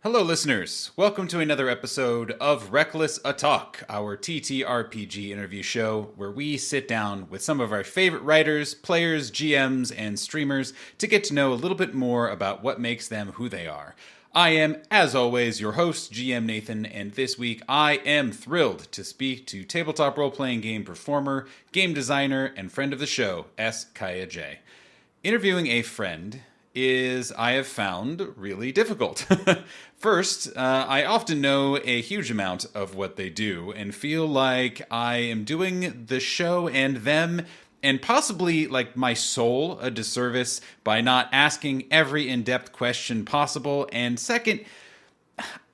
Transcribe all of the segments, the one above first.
Hello, listeners. Welcome to another episode of Reckless A Talk, our TTRPG interview show where we sit down with some of our favorite writers, players, GMs, and streamers to get to know a little bit more about what makes them who they are. I am, as always, your host, GM Nathan, and this week I am thrilled to speak to tabletop role-playing game performer, game designer, and friend of the show, Kaiya J. Interviewing a friend is, I have found, really difficult. First, I often know a huge amount of what they do and feel like I am doing the show and them and possibly like my soul a disservice by not asking every in-depth question possible. And second,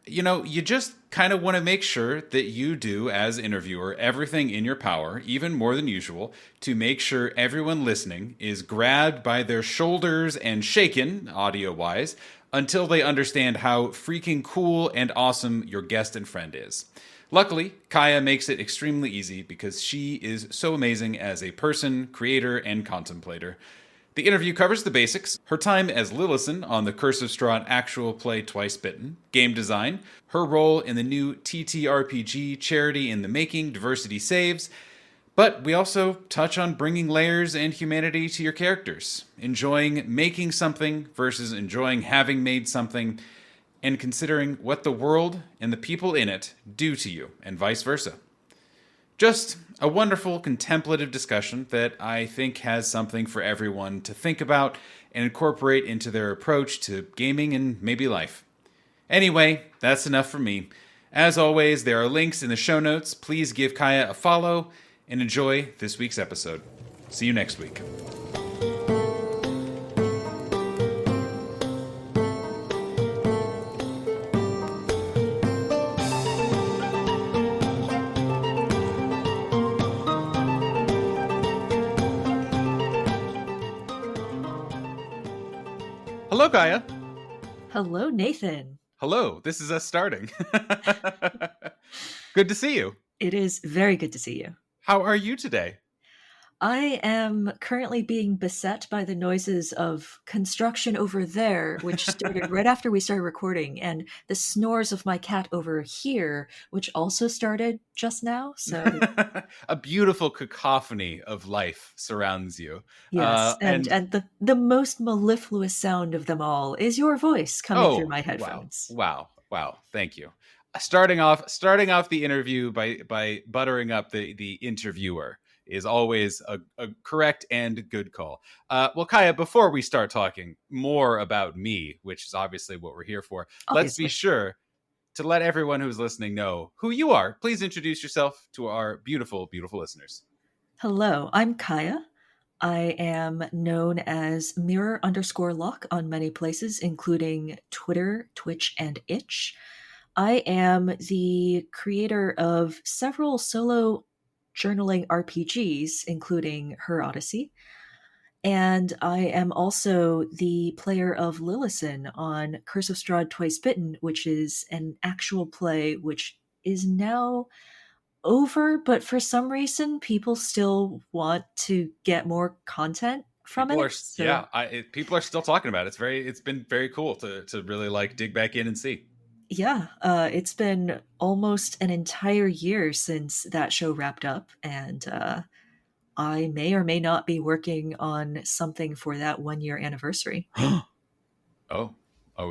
you just kind of want to make sure that you do, as interviewer, everything in your power, even more than usual, to make sure everyone listening is grabbed by their shoulders and shaken, audio-wise, until they understand how freaking cool and awesome your guest and friend is. Luckily, Kaiya makes it extremely easy because she is so amazing as a person, creator, and contemplator. The interview covers the basics, her time as Lillisen on the Curse of Strahd Actual play Twice Bitten, game design, her role in the new TTRPG Charity in the Making Diversity Saves, but we also touch on bringing layers and humanity to your characters, enjoying making something versus enjoying having made something, and considering what the world and the people in it do to you, and vice versa. Just a wonderful contemplative discussion that I think has something for everyone to think about and incorporate into their approach to gaming and maybe life. Anyway, that's enough for me. As always, there are links in the show notes. Please give Kaiya a follow and enjoy this week's episode. See you next week. Hello, Kaiya. Hello, Nathan. Hello, this is us starting. Good to see you. It is very good to see you. How are you today? I am currently being beset by the noises of construction over there, which started right after we started recording, and the snores of my cat over here, which also started just now. So, A beautiful cacophony of life surrounds you. yes, and the most mellifluous sound of them all is your voice coming through my headphones. Wow! Thank you. Starting off the interview by buttering up the interviewer is always a correct and good call. Well, Kaiya, before we start talking more about me, which is obviously what we're here for, let's be sure to let everyone who's listening know who you are. Please introduce yourself to our beautiful, beautiful listeners. Hello, I'm Kaiya. I am known as Mirror_Lock on many places, including Twitter, Twitch, and Itch. I am the creator of several solo journaling RPGs, including Her Odyssey. And I am also the player of Lillisen on Curse of Strahd Twice Bitten, which is an actual play which is now over, but for some reason people still want to get more content from People are still talking about it. It's been very cool to really like dig back in and see. Yeah, it's been almost an entire year since that show wrapped up, and I may or may not be working on something for that 1 year anniversary. Oh,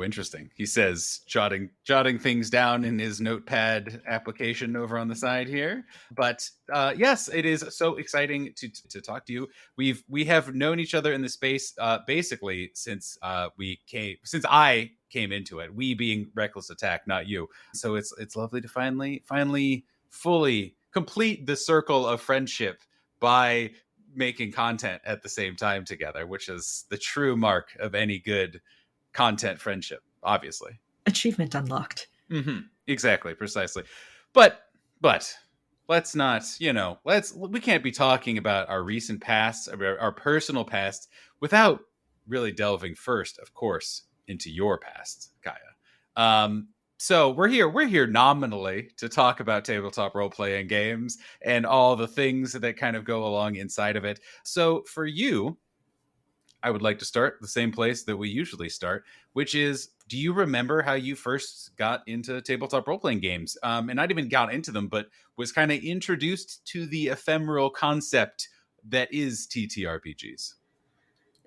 interesting. He says, jotting things down in his notepad application over on the side here. But yes, it is so exciting to talk to you. We have known each other in the space basically since I came into it. We being Reckless Attack, not you. So it's lovely to finally fully complete the circle of friendship by making content at the same time together, which is the true mark of any good content friendship, obviously. Achievement unlocked. Mm-hmm. Exactly, precisely. But let's not, we can't be talking about our recent past, our personal past, without really delving first, of course, into your past, Kaiya. So we're here nominally to talk about tabletop role-playing games and all the things that kind of go along inside of it. So for you, I would like to start the same place that we usually start, which is, Do you remember how you first got into tabletop role playing games? And not even got into them, but was kind of introduced to the ephemeral concept that is TTRPGs?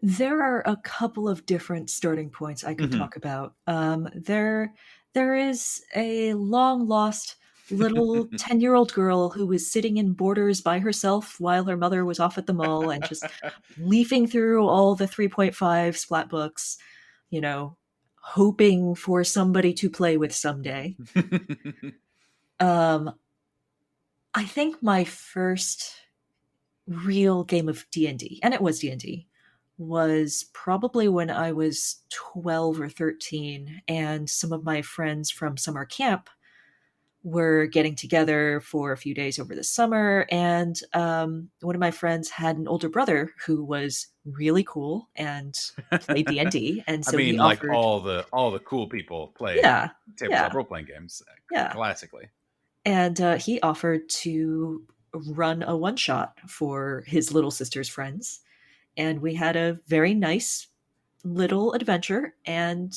There are a couple of different starting points I could Mm-hmm. talk about. There is a long lost little 10-year-old girl who was sitting in Borders by herself while her mother was off at the mall and just leafing through all the 3.5 splat books, you know, hoping for somebody to play with someday. Um, I think my first real game of D&D, and it was D&D, was probably when I was 12 or 13, and some of my friends from summer camp were getting together for a few days over the summer, and one of my friends had an older brother who was really cool and played D&D, and I so he mean, like offered. all the cool people play Yeah, tabletop yeah, role playing games yeah, classically. and he offered to run a one shot for his little sister's friends, and we had a very nice little adventure, and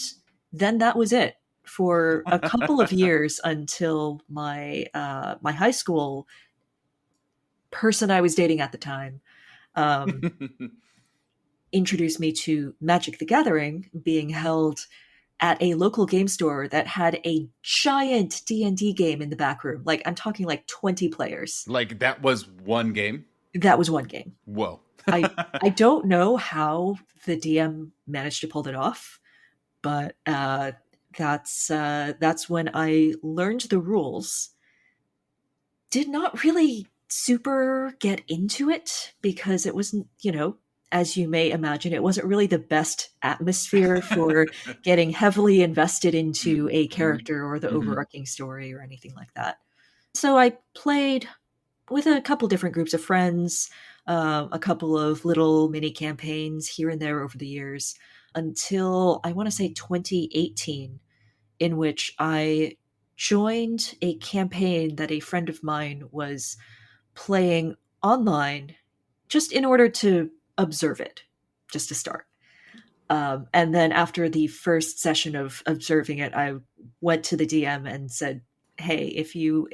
then that was it for a couple of years until my high school person I was dating at the time um, introduced me to Magic the Gathering being held at a local game store that had a giant D&D game in the back room. Like, I'm talking like 20 players. Like that was one game. That was one game. Whoa. I don't know how the DM managed to pull it off, but that's when I learned the rules. Did not really super get into it because it wasn't, as you may imagine, it wasn't really the best atmosphere for getting heavily invested into a character or the Mm-hmm. overarching story or anything like that. So I played with a couple different groups of friends, a couple of little mini campaigns here and there over the years until I want to say 2018, in which I joined a campaign that a friend of mine was playing online just in order to observe it, just to start. And then after the first session of observing it, I went to the DM and said, "Hey, if you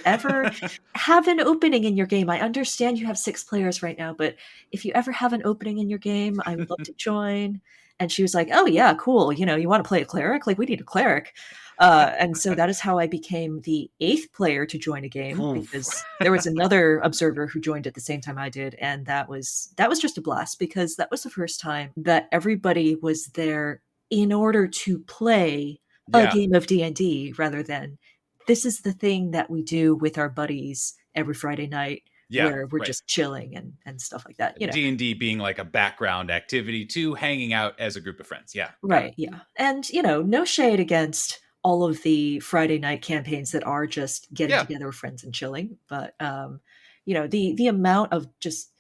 ever have an opening in your game, I understand you have 6 players right now, but if you ever have an opening in your game, I would love to join." And she was like, "Oh yeah, cool. You want to play a cleric? Like we need a cleric." And so that is how I became the 8th player to join a game Oof. because there was another observer who joined at the same time I did, and that was just a blast because that was the first time that everybody was there in order to play a Yeah. game of D&D rather than this is the thing that we do with our buddies every Friday night Yeah. where we're Right. just chilling and stuff like that. D&D being like a background activity to hanging out as a group of friends. Yeah, got it. Right, yeah. And, no shade against all of the Friday night campaigns that are just getting Yeah. together with friends and chilling, but the amount of just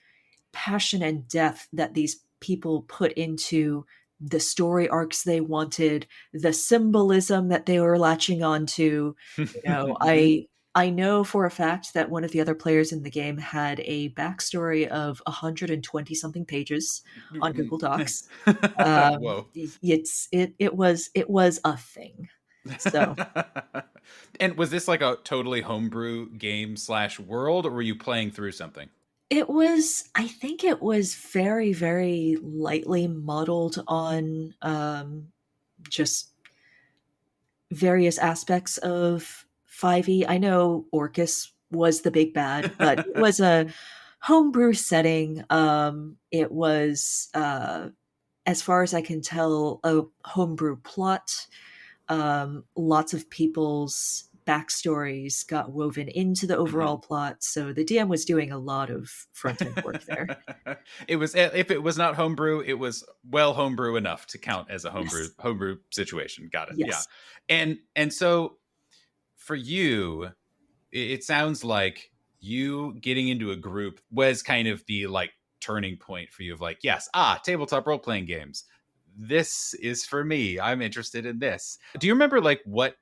passion and depth that these people put into the story arcs they wanted, the symbolism that they were latching onto. I know for a fact that one of the other players in the game had a backstory of 120 something pages on Google Docs. Whoa. It was a thing. So And was this like a totally homebrew game slash world, or were you playing through something? I think it was very, very lightly modeled on just various aspects of 5e. I know Orcus was the big bad, but it was a homebrew setting. It was, as far as I can tell, a homebrew plot. Lots of people's backstories got woven into the overall Mhm. plot, so the DM was doing a lot of front end work there. It was, if it was not homebrew, it was well homebrew enough to count as a Yes. homebrew situation. Got it. Yeah. Yes. And so for you, it sounds like you getting into a group was kind of the like turning point for you of like, yes, tabletop role playing games. This is for me. I'm interested in this. Do you remember like what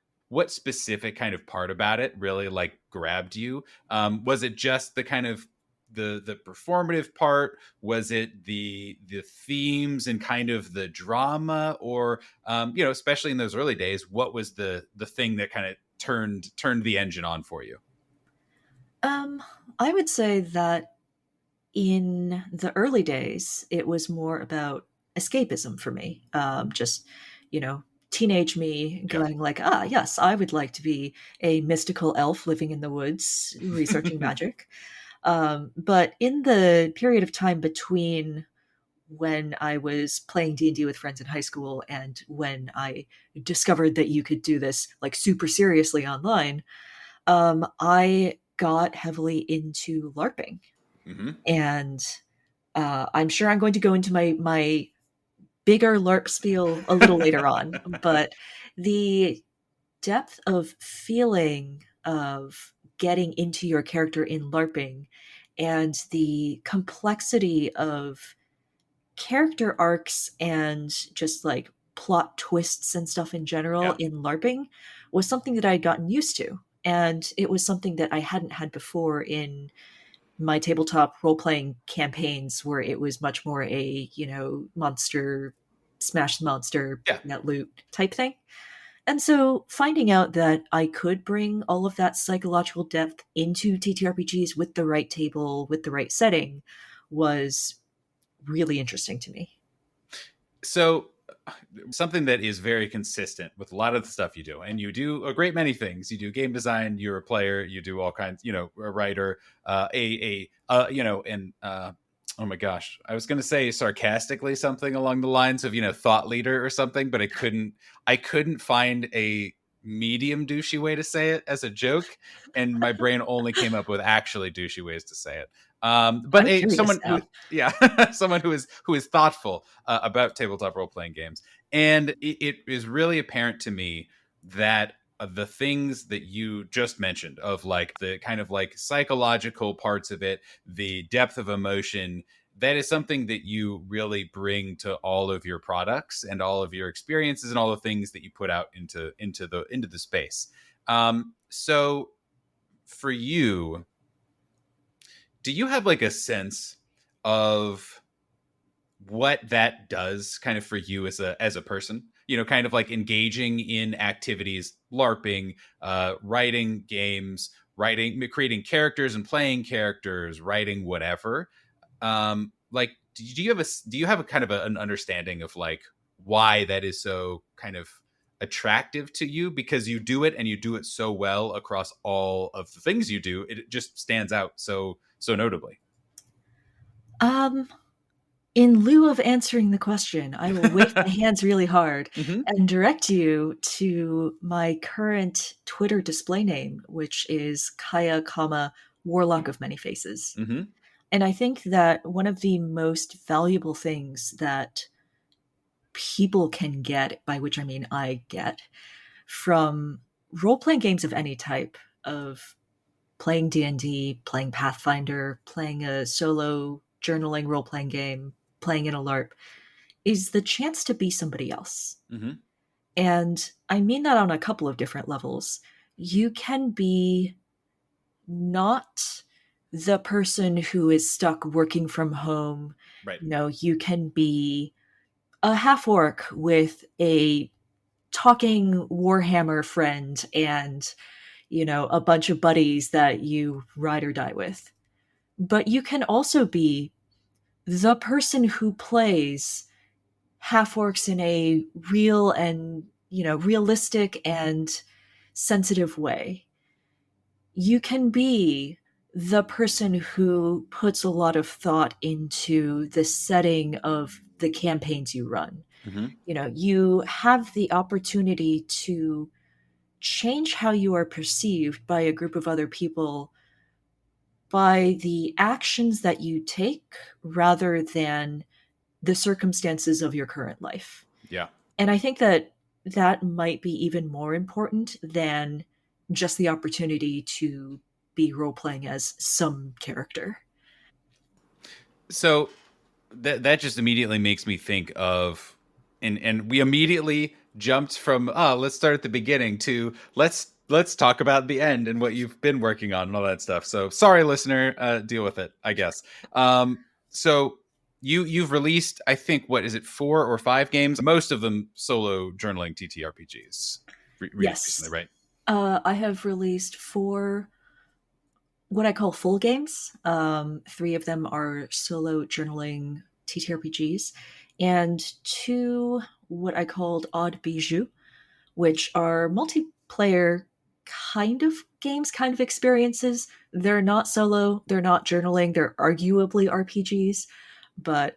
specific kind of part about it really like grabbed you? Was it just the kind of the performative part? Was it the themes and kind of the drama, or especially in those early days, what was the thing that kind of turned the engine on for you? Um, I would say that in the early days, it was more about escapism for me. Just, you know, teenage me Yeah. going like, ah, yes, I would like to be a mystical elf living in the woods, researching magic. But in the period of time between when I was playing D&D with friends in high school and when I discovered that you could do this like super seriously online, I got heavily into LARPing. Hmm. And I'm sure I'm going to go into my bigger LARP spiel a little later on, but the depth of feeling of getting into your character in LARPing and the complexity of character arcs and just like plot twists and stuff in general Yeah. in LARPing was something that I had gotten used to. And it was something that I hadn't had before in my tabletop role playing campaigns, where it was much more a, monster, smash the monster, Yeah. net loot type thing. And so finding out that I could bring all of that psychological depth into TTRPGs with the right table, with the right setting, was really interesting to me. So something that is very consistent with a lot of the stuff you do, and you do a great many things. You do game design, you're a player, you do all kinds, a writer, and oh my gosh, I was going to say sarcastically something along the lines of thought leader or something, but I couldn't find a medium douchey way to say it as a joke, and my brain only came up with actually douchey ways to say it. But I'm curious someone who, now. yeah, someone who is thoughtful about tabletop role playing games, and it is really apparent to me that the things that you just mentioned, of like the kind of like psychological parts of it, the depth of emotion, that is something that you really bring to all of your products and all of your experiences and all the things that you put out into the space. So for you, do you have like a sense of what that does kind of for you as a person, kind of like engaging in activities, larping, writing games, writing, creating characters and playing characters, writing whatever, like do you have a kind of an understanding of like why that is so kind of attractive to you, because you do it and you do it so well across all of the things you do, it just stands out so notably. Um, in lieu of answering the question, I will wave my hands really hard Hmm. and direct you to my current Twitter display name, which is Kaiya, Warlock of Many Faces. Hmm. And I think that one of the most valuable things that people can get, by which I mean I get, from role playing games of any type, of playing D&D, playing Pathfinder, playing a solo journaling role playing game, playing in a LARP, is the chance to be somebody else. Hmm. And I mean that on a couple of different levels. You can be not the person who is stuck working from home. Right. You can be a half orc with a talking Warhammer friend and, a bunch of buddies that you ride or die with. But you can also be the person who plays half orcs in a real and, realistic and sensitive way. You can be the person who puts a lot of thought into the setting of the campaigns you run. Hmm. You have the opportunity to change how you are perceived by a group of other people by the actions that you take rather than the circumstances of your current life. Yeah. And I think that that might be even more important than just the opportunity to be role playing as some character. So that just immediately makes me think of, and we immediately jumped from let's start at the beginning to let's let's talk about the end and what you've been working on and all that stuff. So sorry, listener, deal with it, I guess. So you've released, I think, what is it, 4 or 5 games? Most of them solo journaling TTRPGs recently, Yes. right? I have released 4 what I call full games. 3 of them are solo journaling TTRPGs, and 2 what I called odd bijou, which are multiplayer kind of games, kind of experiences. They're not solo, they're not journaling, they're arguably RPGs, but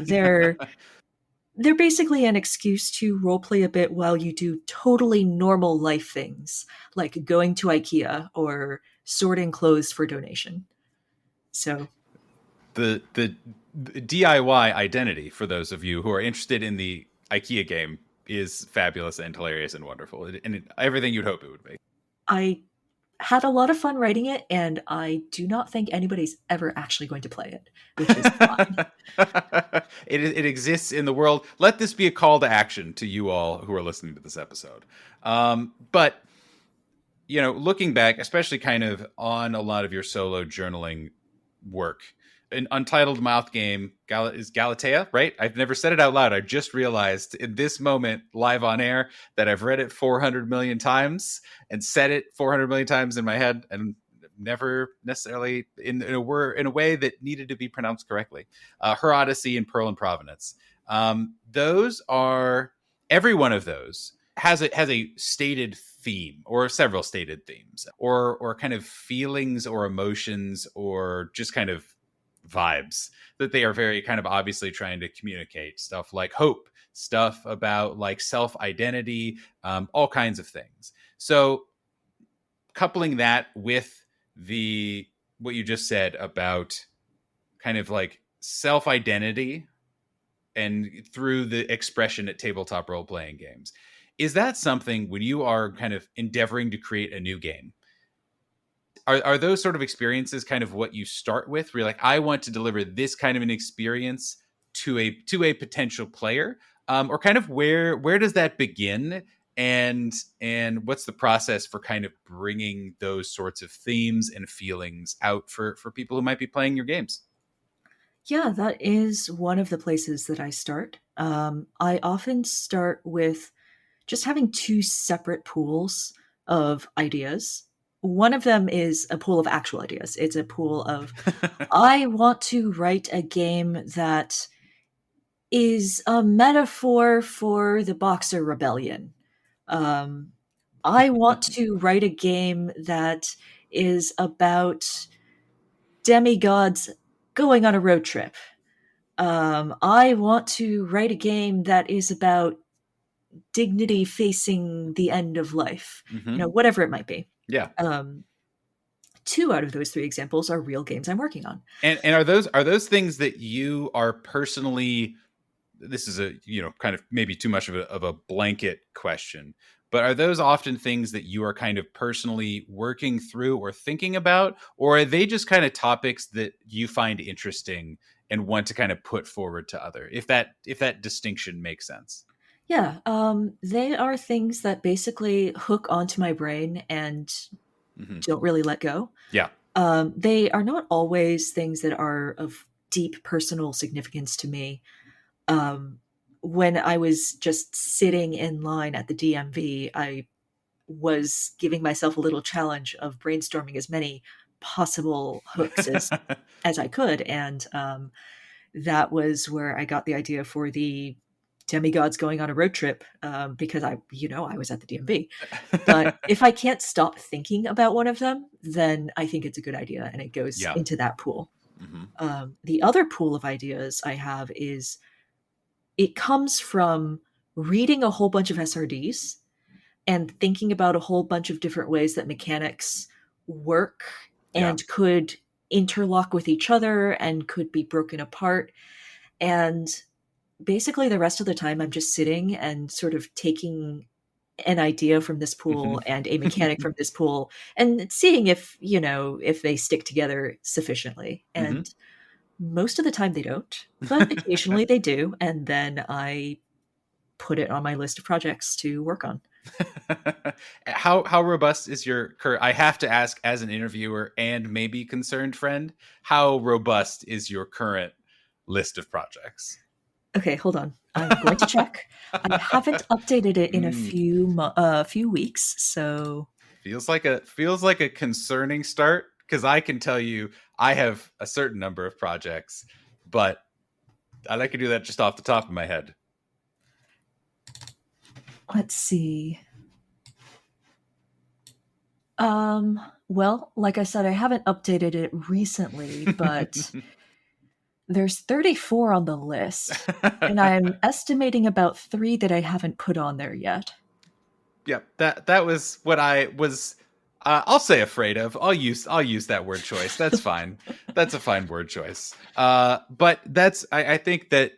they're basically an excuse to roleplay a bit while you do totally normal life things, like going to IKEA or sorting clothes for donation. So The DIY identity, for those of you who are interested in the IKEA game, is fabulous and hilarious and wonderful, everything you'd hope it would be. I had a lot of fun writing it, and I do not think anybody's ever actually going to play it, which is fine. It exists in the world. Let this be a call to action to you all who are listening to this episode. But looking back, especially kind of on a lot of your solo journaling work, an Untitled Mouth game is Galatea, right? I've never said it out loud. I just realized in this moment, live on air, that I've read it 400 million times and said it 400 million times in my head, and never necessarily in a way that needed to be pronounced correctly. Her Odyssey and Pearl and Provenance. Those are every one of those has a stated theme or several stated themes or kind of feelings or emotions or just kind of vibes that they are very kind of obviously trying to communicate. Stuff like hope, stuff about like self-identity, all kinds of things. So coupling that with the what you just said about kind of like self-identity and through the expression at tabletop role-playing games, is that something when you are kind of endeavoring to create a new game, are those sort of experiences kind of what you start with, where you're like, I want to deliver this kind of an experience to a potential player, or kind of where does that begin, and what's the process for kind of bringing those sorts of themes and feelings out for people who might be playing your games? Yeah, that is one of the places that I start. I often start with just having 2 separate pools of ideas. One of them is a pool of actual ideas. It's a pool of, I want to write a game that is a metaphor for the Boxer Rebellion. Um, I want to write a game that is about demigods going on a road trip. I want to write a game that is about dignity facing the end of life, Mm-hmm. whatever it might be. Yeah. Um, 2 out of those 3 examples are real games I'm working on. And are those things that you are personally, this is a kind of maybe too much of a blanket question, but are those often things that you are kind of personally working through or thinking about, or are they just kind of topics that you find interesting and want to kind of put forward to other, if that distinction makes sense? Yeah, they are things that basically hook onto my brain and Hmm. don't really let go. Yeah. They are not always things that are of deep personal significance to me. Um, when I was just sitting in line at the DMV, I was giving myself a little challenge of brainstorming as many possible hooks as I could, and that was where I got the idea for the demigods going on a road trip, because I was at the DMV. But if I can't stop thinking about one of them, then I think it's a good idea, and it goes Yeah. into that pool. Hmm. The other pool of ideas I have is it comes from reading a whole bunch of SRDs and thinking about a whole bunch of different ways that mechanics work Yeah. and could interlock with each other and could be broken apart. And basically, the rest of the time, I'm just sitting and sort of taking an idea from this Hmm. pool and a mechanic from this pool and seeing if they stick together sufficiently. Hmm. And most of the time they don't, but occasionally they do. And then I put it on my list of projects to work on. How robust is your current? I have to ask, as an interviewer and maybe concerned friend, how robust is your current list of projects? Okay, hold on. I'm going to check. I haven't updated it in a Mm, few weeks, so feels like a concerning start, because I can tell you I have a certain number of projects, but I like to do that just off the top of my head. let's see. Well, like I said, I haven't updated it recently, but there's 34 on the list, and I'm estimating about 3 that I haven't put on there yet. Yeah, that was what I was. I'll say afraid of. I'll use that word choice. That's fine. That's a fine word choice. But I think that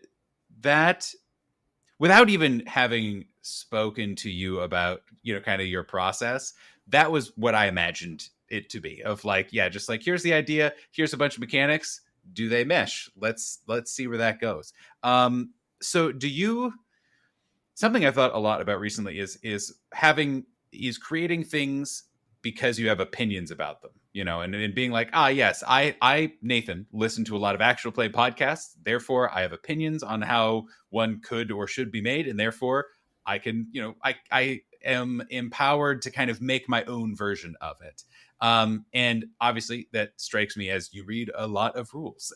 without even having spoken to you about, kind of your process, that was what I imagined it to be. Of like, yeah, just like, here's the idea. Here's a bunch of mechanics. Do they mesh? Let's see where that goes. So do you? Something I've thought a lot about recently is creating things because you have opinions about them, and being like, yes, I Nathan listen to a lot of actual play podcasts, therefore I have opinions on how one could or should be made, and therefore I can, I am empowered to kind of make my own version of it. And obviously that strikes me as you read a lot of rules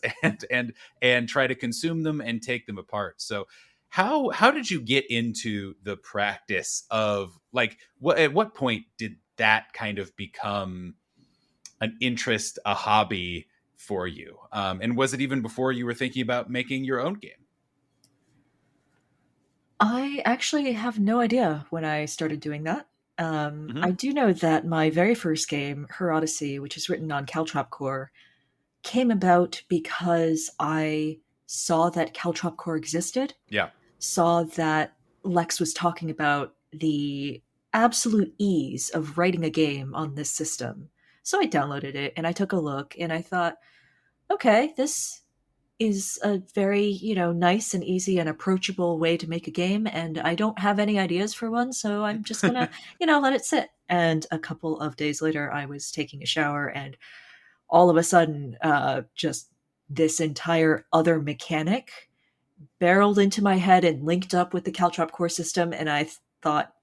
and try to consume them and take them apart. So how did you get into the practice of, like, at what point did that kind of become an interest, a hobby for you? And was it even before you were thinking about making your own game? I actually have no idea when I started doing that. I Hmm. do know that my very first game, Her Odyssey, which is written on Caltrop Core, came about because I saw that Caltrop Core existed, Yeah. saw that Lex was talking about the absolute ease of writing a game on this system. So I downloaded it and I took a look and I thought, okay, this is a very, nice and easy and approachable way to make a game. And I don't have any ideas for one. So I'm just going to, let it sit. And a couple of days later, I was taking a shower and all of a sudden, just this entire other mechanic barreled into my head and linked up with the Caltrop core system. And I thought,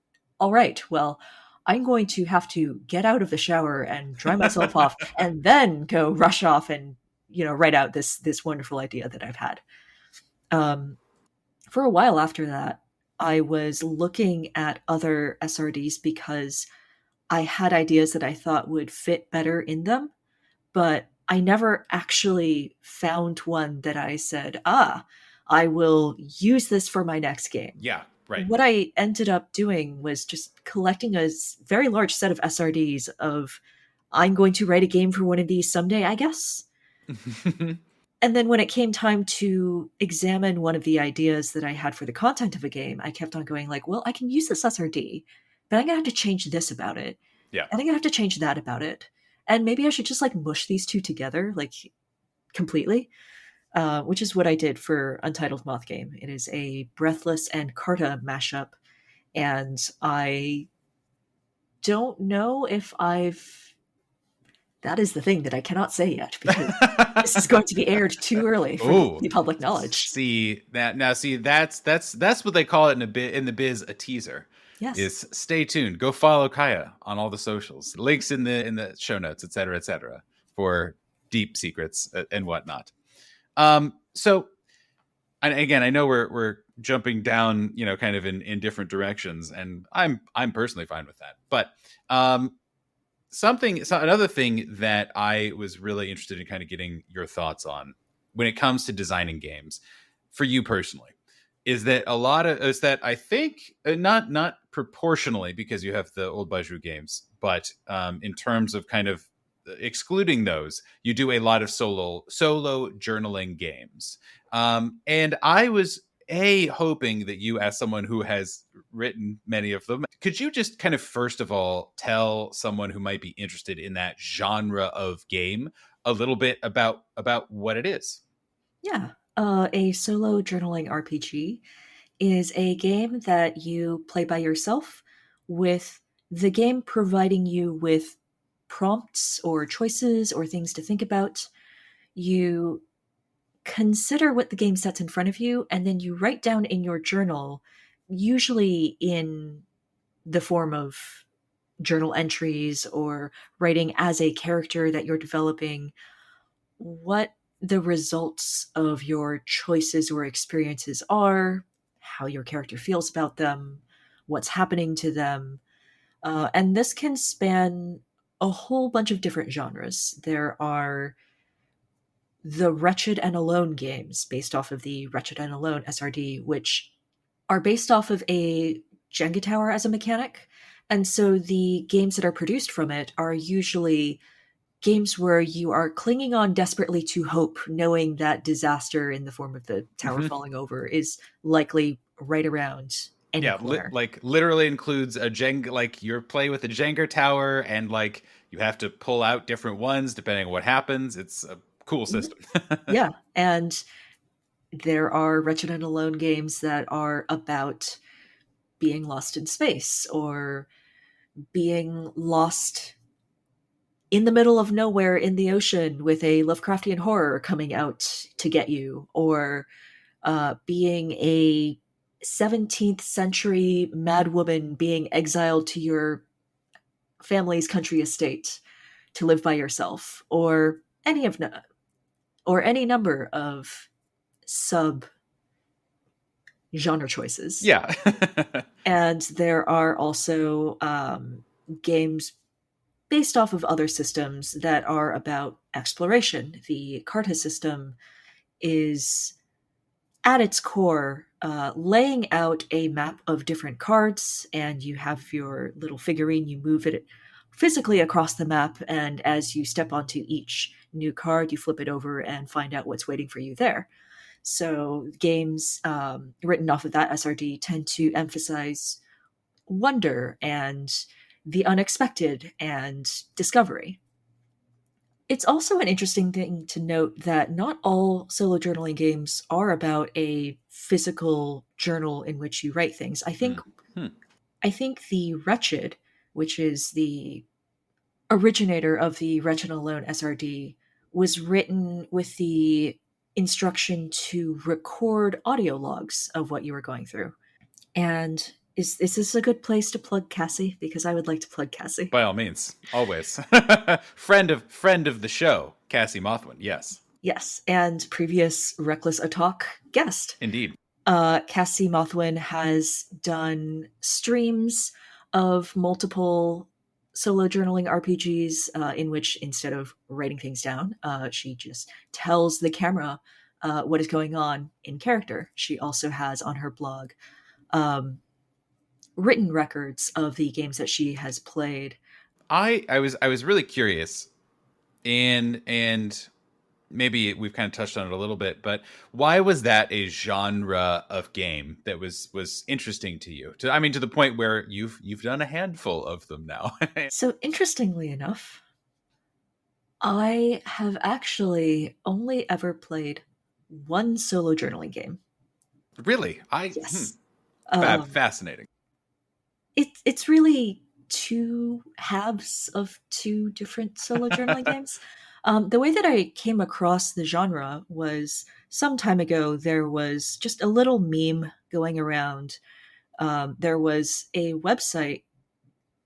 all right, well, I'm going to have to get out of the shower and dry myself off and then go rush off and, write out this wonderful idea that I've had. Um, for a while after that, I was looking at other SRDs because I had ideas that I thought would fit better in them, but I never actually found one that I said, I will use this for my next game. Yeah, right. What I ended up doing was just collecting a very large set of SRDs of, I'm going to write a game for one of these someday, I guess. And then when it came time to examine one of the ideas that I had for the content of a game, I kept on going like, well, I can use this SRD, but I'm going to have to change this about it. Yeah. And I'm going to have to change that about it. And maybe I should just like mush these two together, like completely, which is what I did for Untitled Moth Game. It is a Breathless and Carta mashup. And I don't know if that is the thing that I cannot say yet because this is going to be aired too early for Oh, the public knowledge. see that now. See, that's what they call it in the biz, a teaser. Yes. Is stay tuned. Go follow Kaiya on all the socials. Links in the show notes, et cetera, for deep secrets and whatnot. So, and again, I know we're jumping down, kind of in different directions, and I'm personally fine with that. But um, another thing that I was really interested in kind of getting your thoughts on when it comes to designing games for you personally is that I think, not proportionally, because you have the old Baju games, but in terms of kind of excluding those, you do a lot of solo journaling games. And I was hoping that you, as someone who has written many of them, could you just kind of first of all tell someone who might be interested in that genre of game a little bit about what it is? Yeah. A solo journaling RPG is a game that you play by yourself with the game providing you with prompts or choices or things to think about. You consider what the game sets in front of you, and then you write down in your journal, usually in the form of journal entries or writing as a character that you're developing, what the results of your choices or experiences are, how your character feels about them, what's happening to them. And this can span a whole bunch of different genres. There are the Wretched and Alone games based off of the Wretched and Alone SRD, which are based off of a Jenga tower as a mechanic. And so the games that are produced from it are usually games where you are clinging on desperately to hope, knowing that disaster in the form of the tower Hmm. falling over is likely right around any Yeah, corner. like literally includes a Jenga, like you're playing with a Jenga tower, and like you have to pull out different ones depending on what happens. It's a cool Mhm. system. Yeah. And there are Wretched and Alone games that are about being lost in space or being lost in the middle of nowhere in the ocean with a Lovecraftian horror coming out to get you, or being a 17th century madwoman being exiled to your family's country estate to live by yourself, or or any number of sub genre choices. Yeah. And there are also games based off of other systems that are about exploration. The Carta system is at its core laying out a map of different cards, and you have your little figurine. You move it physically across the map, and as you step onto each new card, you flip it over and find out what's waiting for you there. So games written off of that SRD tend to emphasize wonder and the unexpected and discovery. It's also an interesting thing to note that not all solo journaling games are about a physical journal in which you write things. Mm. Hmm. I think the Wretched, which is the originator of the Wretched Alone SRD, was written with the instruction to record audio logs of what you were going through. And is this a good place to plug Cassie? Because I would like to plug Cassie. By all means, always. Friend of the show, Cassie Mothwin. Yes, Yes, and previous Reckless a Talk guest. indeed. Cassie Mothwin has done streams of multiple solo journaling RPGs in which instead of writing things down, she just tells the camera what is going on in character. She also has on her blog um, written records of the games that she has played. I was really curious, and maybe we've kind of touched on it a little bit, but why was that a genre of game that was interesting to you? I mean, to the point where you've done a handful of them now. So, interestingly enough, I have actually only ever played one solo journaling game. Really, Yes. fascinating. It's really two halves of two different solo journaling games. The way that I came across the genre was some time ago. There was just a little meme going around. There was a website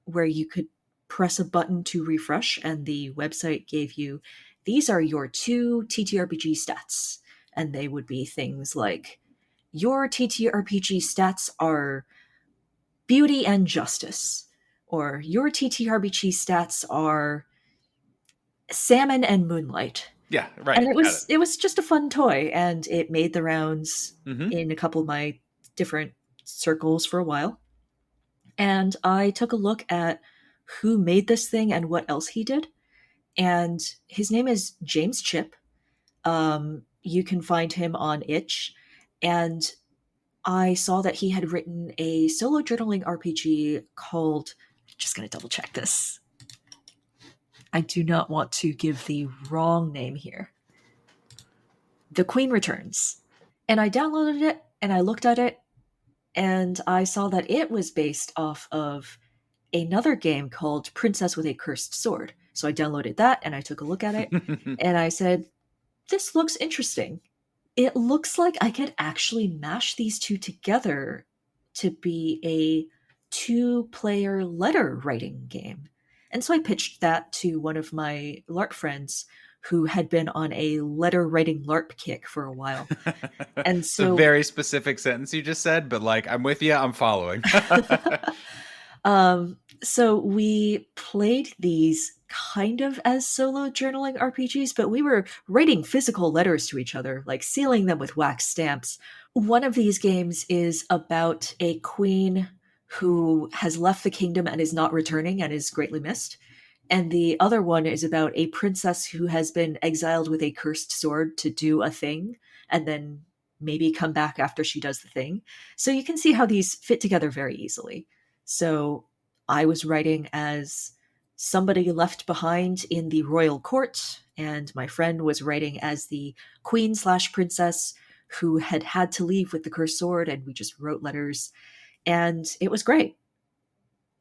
where you could press a button to refresh, and the website gave you these are your two TTRPG stats. And they would be things like your TTRPG stats are beauty and justice, or your TTRPG stats are salmon and moonlight. Yeah, And right. Got it. it was just a fun toy, and it made the rounds Hmm. in a couple of my different circles for a while. And I took a look at who made this thing and what else he did. And his name is James Chip. You can find him on Itch. And I saw that he had written a solo journaling RPG called, just going to double check this. I do not want to give the wrong name here. The Queen Returns. And I downloaded it and I looked at it and I saw that it was based off of another game called Princess with a Cursed Sword. So I downloaded that and I took a look at it and I said, this looks interesting. It looks like I could actually mash these two together to be a two-player letter writing game. And so I pitched that to one of my LARP friends who had been on a letter writing LARP kick for a while. And It's a so very specific sentence you just said, but like, I'm with you. I'm following. so we played these kind of as solo journaling RPGs, but we were writing physical letters to each other, like sealing them with wax stamps. One of these games is about a queen who has left the kingdom and is not returning and is greatly missed. And the other one is about a princess who has been exiled with a cursed sword to do a thing and then maybe come back after she does the thing. So you can see how these fit together very easily. So I was writing as somebody left behind in the royal court, and my friend was writing as the queen slash princess who had to leave with the cursed sword, and we just wrote letters, and it was great.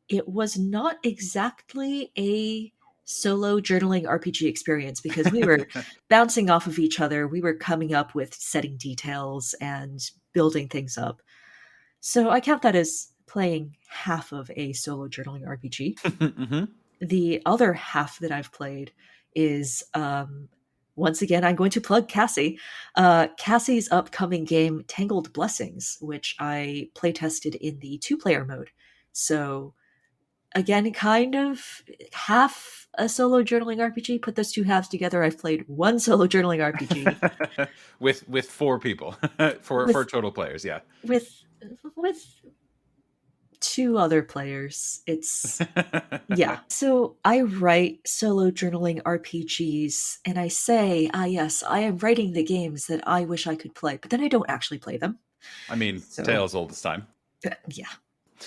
It was not exactly a solo journaling RPG experience because we were bouncing off of each other. We were coming up with setting details and building things up. So I count that as playing half of a solo journaling RPG. Hmm. The other half that I've played is once again, I'm going to plug Cassie. Cassie's upcoming game, Tangled Blessings, which I playtested in the two-player mode. So again, kind of half a solo journaling RPG. Put those two halves together, I've played one solo journaling RPG With four people, for with total players. Yeah. with with two other players. It's yeah. So I write solo journaling RPGs and I say, ah, yes, I am writing the games that I wish I could play, but then I don't actually play them. I mean, So, tales old as time. yeah.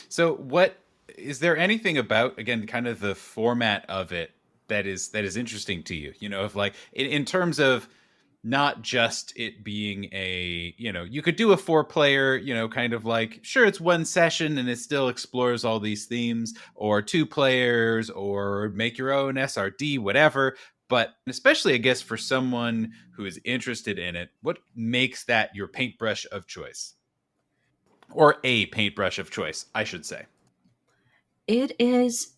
So, what is there anything about, again, kind of the format of it that is interesting to you? You know, if like in terms of not just it being a, you could do a four-player, kind of like, sure, it's one session and it still explores all these themes, or two players, or make your own SRD, whatever. But especially, I guess, for someone who is interested in it, what makes that your paintbrush of choice? Or a paintbrush of choice, I should say. It is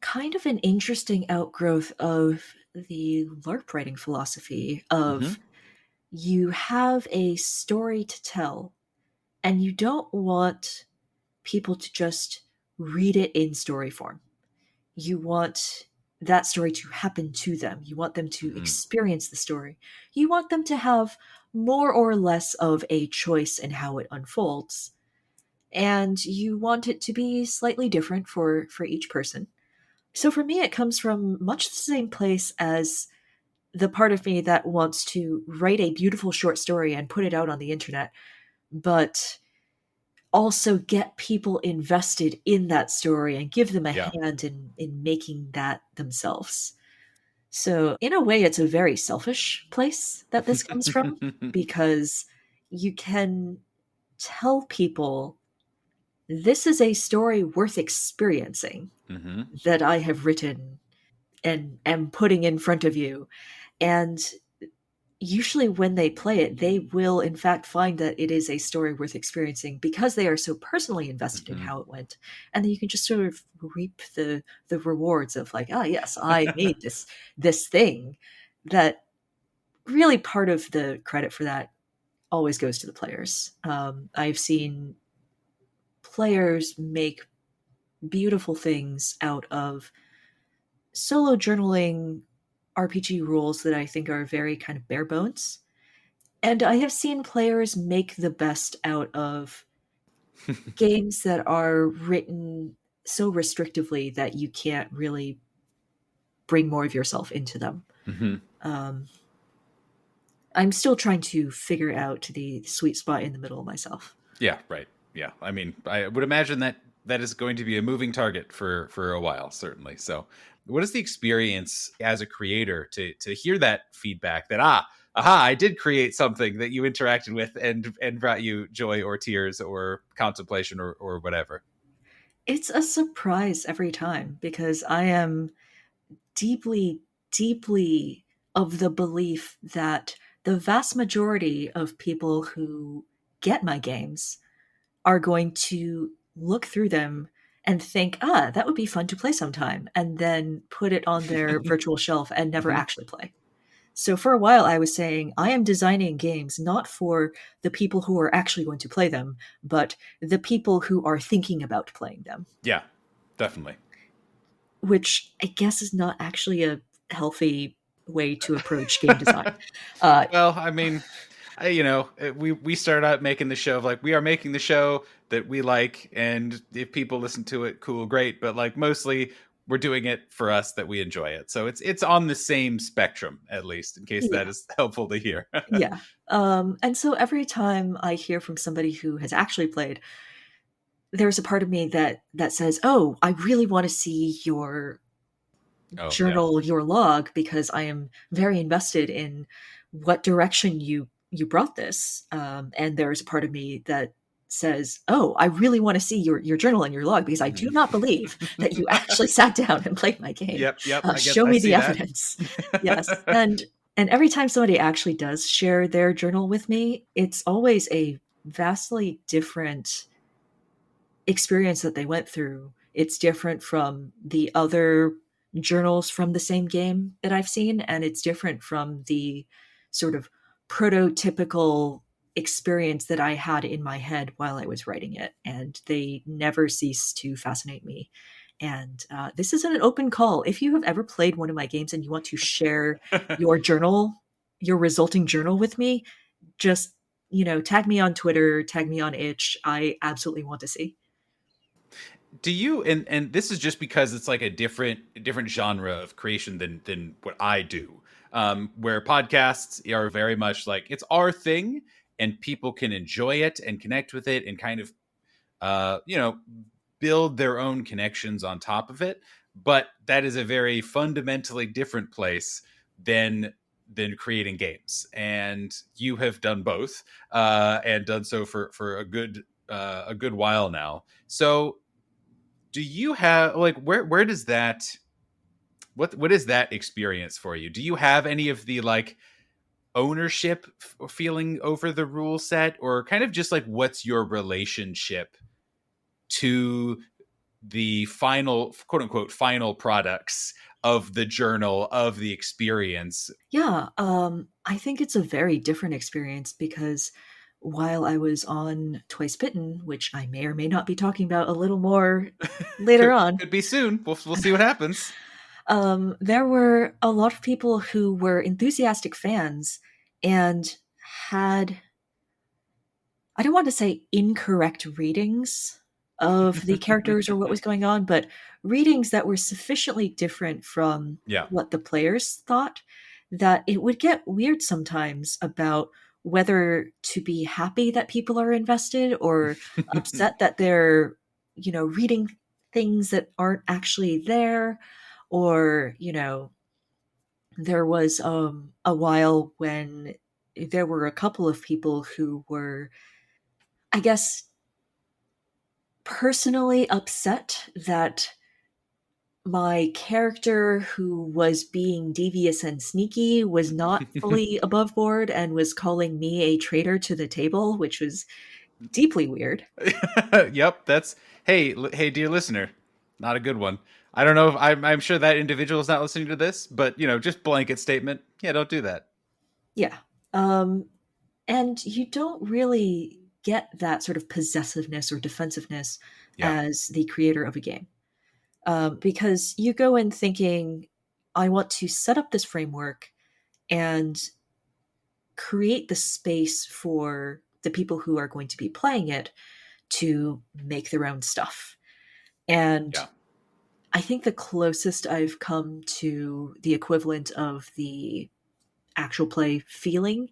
kind of an interesting outgrowth of the LARP writing philosophy Hmm. of you have a story to tell and you don't want people to just read it in story form. You want that story to happen to them. You want them to Hmm. experience the story. You want them to have more or less of a choice in how it unfolds. And you want it to be slightly different for each person. So for me, it comes from much the same place as the part of me that wants to write a beautiful short story and put it out on the internet, but also get people invested in that story and give them a Yeah. hand in making that themselves. So, in a way, it's a very selfish place that this comes from because you can tell people this is a story worth experiencing Hmm. that I have written and am putting in front of you. And usually when they play it, they will in fact find that it is a story worth experiencing because they are so personally invested in Hmm. how it went. And then you can just sort of reap the rewards of like, ah yes, I made this thing. That really part of the credit for that always goes to the players. I've seen players make beautiful things out of solo journaling RPG rules that I think are very kind of bare bones. And I have seen players make the best out of games that are written so restrictively that you can't really bring more of yourself into them. Hmm. Um, I'm still trying to figure out the sweet spot in the middle myself. Yeah, right. Yeah. I mean, I would imagine that that is going to be a moving target for a while, certainly. So, what is the experience as a creator to hear that feedback that aha, I did create something that you interacted with and brought you joy or tears or contemplation or whatever? It's a surprise every time because I am deeply, deeply of the belief that the vast majority of people who get my games are going to look through them and think, ah, that would be fun to play sometime, and then put it on their virtual shelf and never Hmm. actually play. So for a while, I was saying, I am designing games not for the people who are actually going to play them, but the people who are thinking about playing them, Yeah, definitely. which I guess is not actually a healthy way to approach game design. Uh, Well, I mean, we started out making the show of like we are making the show that we like, and if people listen to it, cool, great. But like mostly, we're doing it for us that we enjoy it. So it's on the same spectrum, at least, in case that yeah, is helpful to hear. yeah. And so every time I hear from somebody who has actually played, there's a part of me that says, "Oh, I really want to see your Oh yeah. journal, your log, because I am very invested in what direction you brought this." And there's a part of me that says, "Oh, I really want to see your journal and your log because I do not believe that you actually sat down and played my game. Yep, yep. I get. Show I me the see that. evidence." Yes, and every time somebody actually does share their journal with me, it's always a vastly different experience that they went through. It's different from the other journals from the same game that I've seen, and it's different from the sort of prototypical experience that I had in my head while I was writing it. And they never cease to fascinate me. And this is an open call. If you have ever played one of my games and you want to share your journal, your resulting journal with me, just tag me on Twitter, tag me on Itch. I absolutely want to see. Do you, and this is just because it's like a different genre of creation than what I do, where podcasts are very much like it's our thing and people can enjoy it and connect with it and kind of uh you know build their own connections on top of it, but that is a very fundamentally different place than creating games, and you have done both, and done so for a good while now. So do you have like where does that, what is that experience for you? Do you have any of the like ownership feeling over the rule set, or kind of just like what's your relationship to the final, quote unquote, final products of the journal, of the experience? Yeah, I think it's a very different experience because while I was on Twice Bitten, which I may or may not be talking about a little more later on, Could be soon. We'll see what happens. there were a lot of people who were enthusiastic fans and had, I don't want to say incorrect readings of the characters or what was going on, but readings that were sufficiently different from Yeah. what the players thought that it would get weird sometimes about whether to be happy that people are invested or upset that they're, reading things that aren't actually there. Or, there was a while when there were a couple of people who were, I guess, personally upset that my character who was being devious and sneaky was not fully above board and was calling me a traitor to the table, which was deeply weird. Yep, that's, hey, dear listener, not a good one. I don't know if I'm sure that individual is not listening to this, but just blanket statement. Yeah, don't do that. Yeah. Um, and you don't really get that sort of possessiveness or defensiveness Yeah. as the creator of a game. Because you go in thinking, I want to set up this framework and create the space for the people who are going to be playing it to make their own stuff. And Yeah. I think the closest I've come to the equivalent of the actual play feeling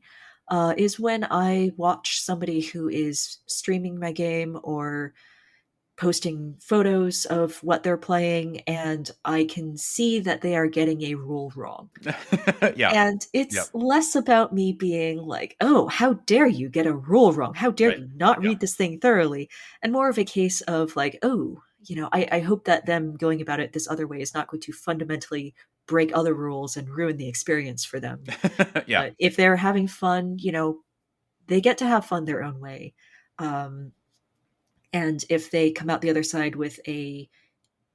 is when I watch somebody who is streaming my game or posting photos of what they're playing, and I can see that they are getting a rule wrong. Yeah. And it's Yep. less about me being like, "Oh, how dare you get a rule wrong? How dare Right. you not Yeah. read this thing thoroughly?" And more of a case of like, "Oh, I hope that them going about it this other way is not going to fundamentally break other rules and ruin the experience for them. Yeah. But if they're having fun, they get to have fun their own way. Um, and if they come out the other side with a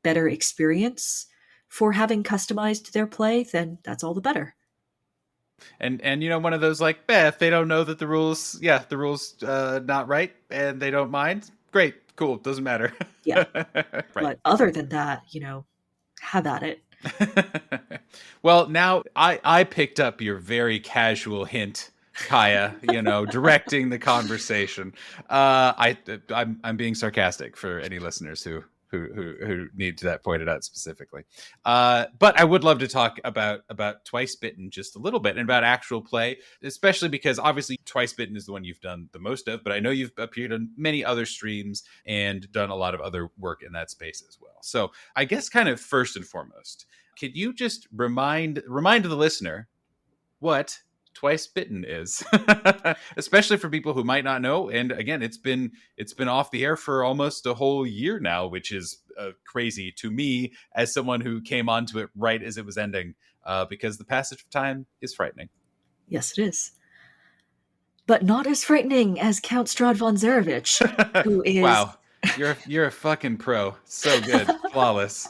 better experience for having customized their play, then that's all the better. And one of those like, if they don't know that the rules not right and they don't mind, great, cool, doesn't matter. Yeah. Right. But other than that, have at it. Well, now I picked up your very casual hint, Kaiya, directing the conversation. I'm being sarcastic for any listeners who need that pointed out specifically. But I would love to talk about Twice Bitten just a little bit and about actual play, especially because obviously Twice Bitten is the one you've done the most of, but I know you've appeared on many other streams and done a lot of other work in that space as well. So I guess kind of first and foremost, could you just remind the listener what Twice Bitten is, especially for people who might not know? And again, it's been off the air for almost a whole year now, which is crazy to me as someone who came onto it right as it was ending, because the passage of time is frightening. Yes, it is. But not as frightening as Count Strahd von Zarevich, who is Wow, you're a fucking pro, so good, flawless.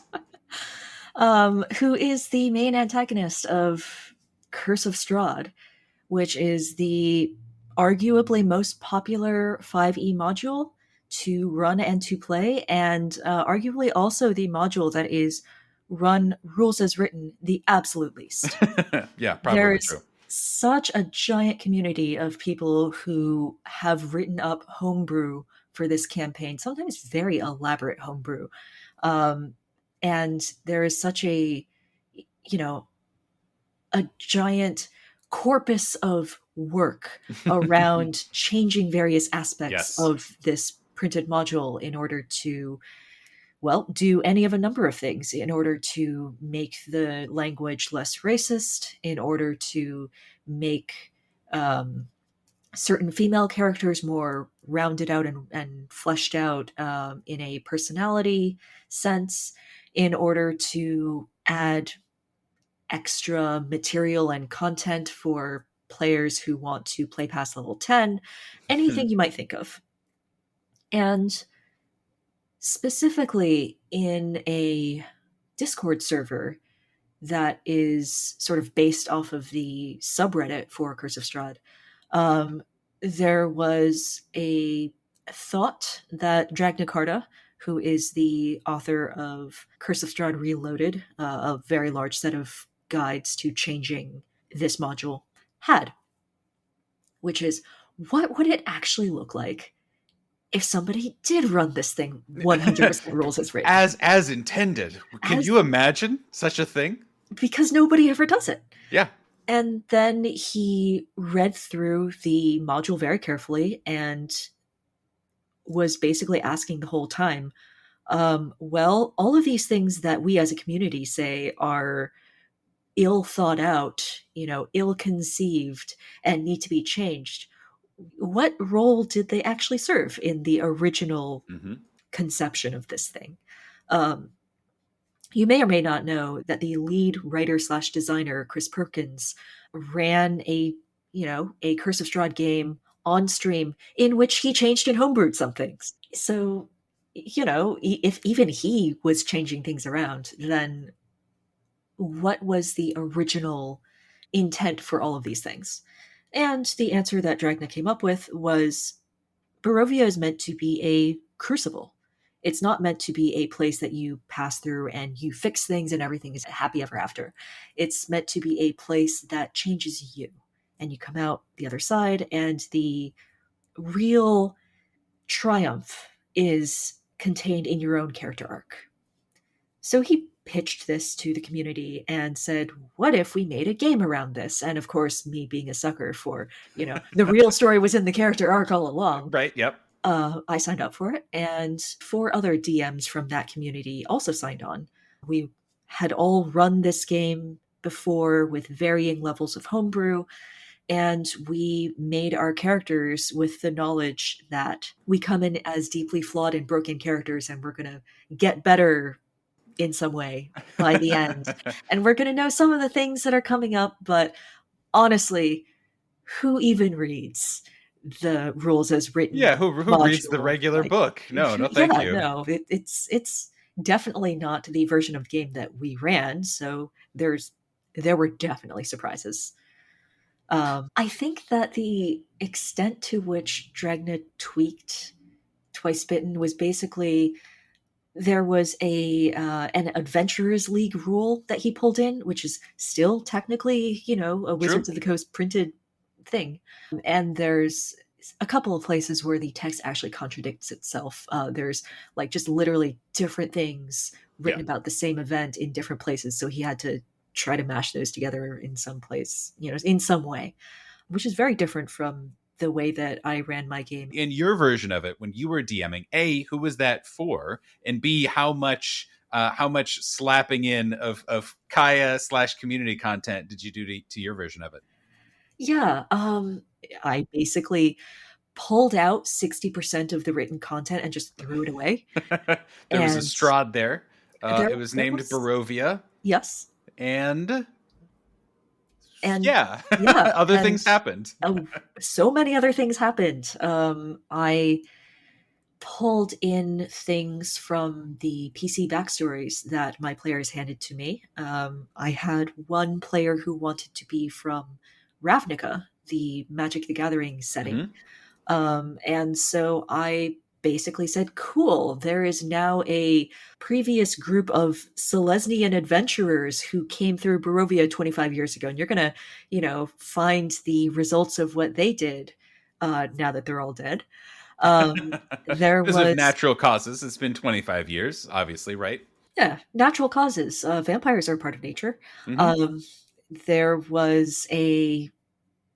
who is the main antagonist of Curse of Strahd, which is the arguably most popular 5e module to run and to play, and arguably also the module that is run rules as written the absolute least. Yeah, probably There's true. such a giant community of people who have written up homebrew for this campaign, sometimes very elaborate homebrew. Um, and there is such you know, a giant corpus of work around changing various aspects Yes. of this printed module in order to, well, do any of a number of things, in order to make the language less racist, in order to make certain female characters more rounded out and fleshed out in a personality sense, in order to add extra material and content for players who want to play past level 10, anything you might think of. And specifically in a Discord server that is sort of based off of the subreddit for Curse of Strahd, um, there was a thought that Dragnacarta, who is the author of Curse of Strahd Reloaded, a very large set of guides to changing this module, had, which is, what would it actually look like if somebody did run this thing 100% rules as written? As intended. Can As you imagine such a thing? Because nobody ever does it. Yeah. And then he read through the module very carefully and was basically asking the whole time, well, all of these things that we as a community say are ill thought out, ill conceived, and need to be changed. What role did they actually serve in the original Hmm. conception of this thing? Um, you may or may not know that the lead writer slash designer, Chris Perkins, ran a Curse of Strahd game on stream in which he changed and homebrewed some things. So, if even he was changing things around, then what was the original intent for all of these things? And the answer that Dragna came up with was Barovia is meant to be a crucible. It's not meant to be a place that you pass through and you fix things and everything is happy ever after. It's meant to be a place that changes you. And you come out the other side, and the real triumph is contained in your own character arc. So he pitched this to the community and said, what if we made a game around this? And of course, me being a sucker for, the real story was in the character arc all along. Right. Yep. I signed up for it, and 4 other DMs from that community also signed on. We had all run this game before with varying levels of homebrew, And we made our characters with the knowledge that we come in as deeply flawed and broken characters, and we're going to get better in some way by the end. And we're going to know some of the things that are coming up, but honestly, who even reads the rules as Yeah, written who reads the module? regular Like, book? No, no, thank yeah, you. no, it's definitely not the version of the game that we ran. So there were definitely surprises. I think that the extent to which Dragna tweaked Twice Bitten was basically there was a an Adventurers League rule that he pulled in, which is still technically, a True. Wizards of the Coast printed thing. And there's a couple of places where the text actually contradicts itself. There's like just literally different things Yeah. written about the same event in different places. So he had to try to mash those together in some place, in some way, which is very different from the way that I ran my game. In your version of it, when you were DMing, A, who was that for? And B, how much slapping in of Kaiya slash community content did you do to your version of it? Yeah, I basically pulled out 60% of the written content and just threw it away. There was a And Strahd there. there It was there named was Barovia, yes, and and yeah, yeah, other and things happened. oh, so many other things happened. I pulled in things from the PC backstories that my players handed to me. I had one player who wanted to be from Ravnica, the Magic the Gathering setting. Hmm. And so I basically said, cool, there is now a previous group of Selesnyan adventurers who came through Barovia 25 years ago. And you're going to, find the results of what they did now that they're all dead. Um, there Because of was, natural causes, it's been 25 years, obviously, right? yeah, natural causes. Vampires are part of nature. Hmm. Um, there was a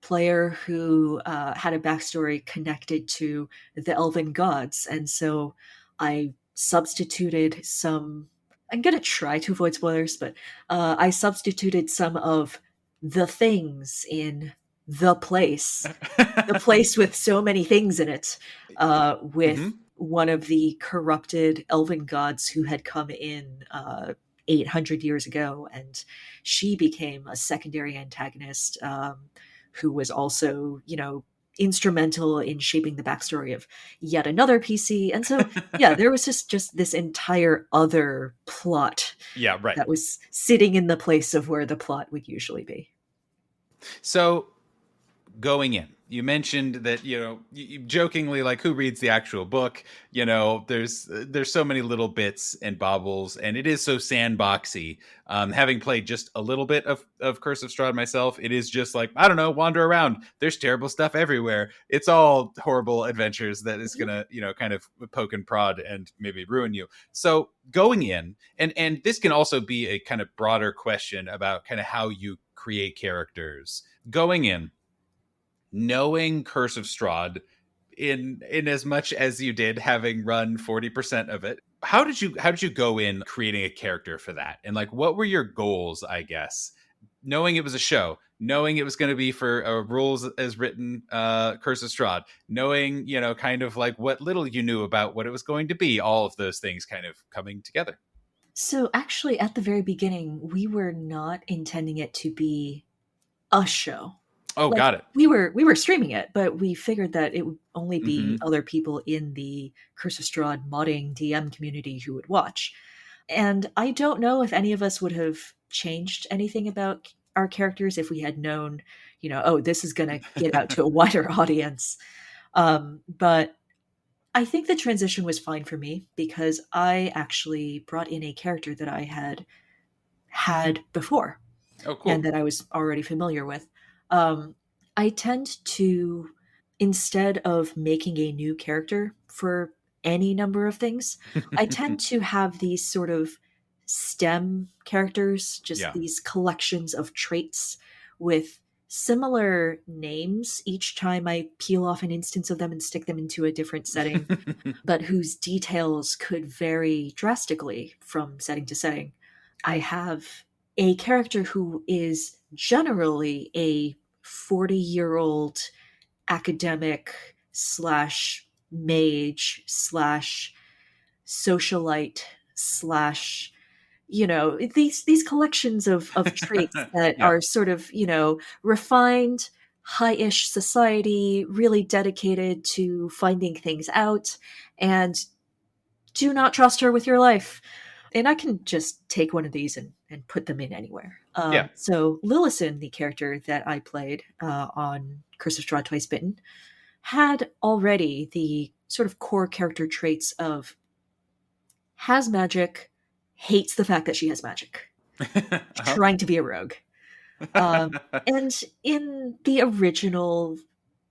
player who had a backstory connected to the elven gods. And so I substituted some. I'm going to try to avoid spoilers, but I substituted some of the things in the place with so many things in it, with Hmm. one of the corrupted elven gods who had come in 800 years ago, and she became a secondary antagonist, who was also, instrumental in shaping the backstory of yet another PC. And so, yeah, there was just this entire other plot Yeah, right. that was sitting in the place of where the plot would usually be. So going in, you mentioned that you jokingly like who reads the actual book. There's so many little bits and bobbles, and it is so sandboxy. Having played just a little bit of Curse of Strahd myself, it is just like, I don't know, wander around, there's terrible stuff everywhere, it's all horrible adventures that is Mhm. gonna kind of poke and prod and maybe ruin you. So going in, and this can also be a kind of broader question about kind of how you create characters. Going in, knowing Curse of Strahd in as much as you did, having run 40% of it, how did you go in creating a character for that? And like, what were your goals, I guess? Knowing it was a show, knowing it was going to be for rules as written, Curse of Strahd, knowing, kind of like what little you knew about what it was going to be, all of those things kind of coming together. So, actually, at the very beginning, we were not intending it to be a show. Oh, Like, got it. we were streaming it, but we figured that it would only be Hmm. other people in the Curse of Strahd modding DM community who would watch. And I don't know if any of us would have changed anything about our characters if we had known, oh, this is going to get out to a wider audience. But I think the transition was fine for me because I actually brought in a character that I had before Oh, and cool. that I was already familiar with. Um, I tend to, instead of making a new character for any number of things, I tend to have these sort of STEM characters, just Yeah. these collections of traits with similar names each time I peel off an instance of them and stick them into a different setting, but whose details could vary drastically from setting to setting. I have a character who is generally a 40-year-old academic slash mage slash socialite slash, these collections of traits that Yeah. are sort of, refined, high-ish society, really dedicated to finding things out, and do not trust her with your life. And I can just take one of these and put them in anywhere. Yeah. So Lillisen, the character that I played on Curse of Strahd Twice Bitten, had already the sort of core character traits of has magic, hates the fact that she has magic, Uh-huh. trying to be a rogue. Um, and in the original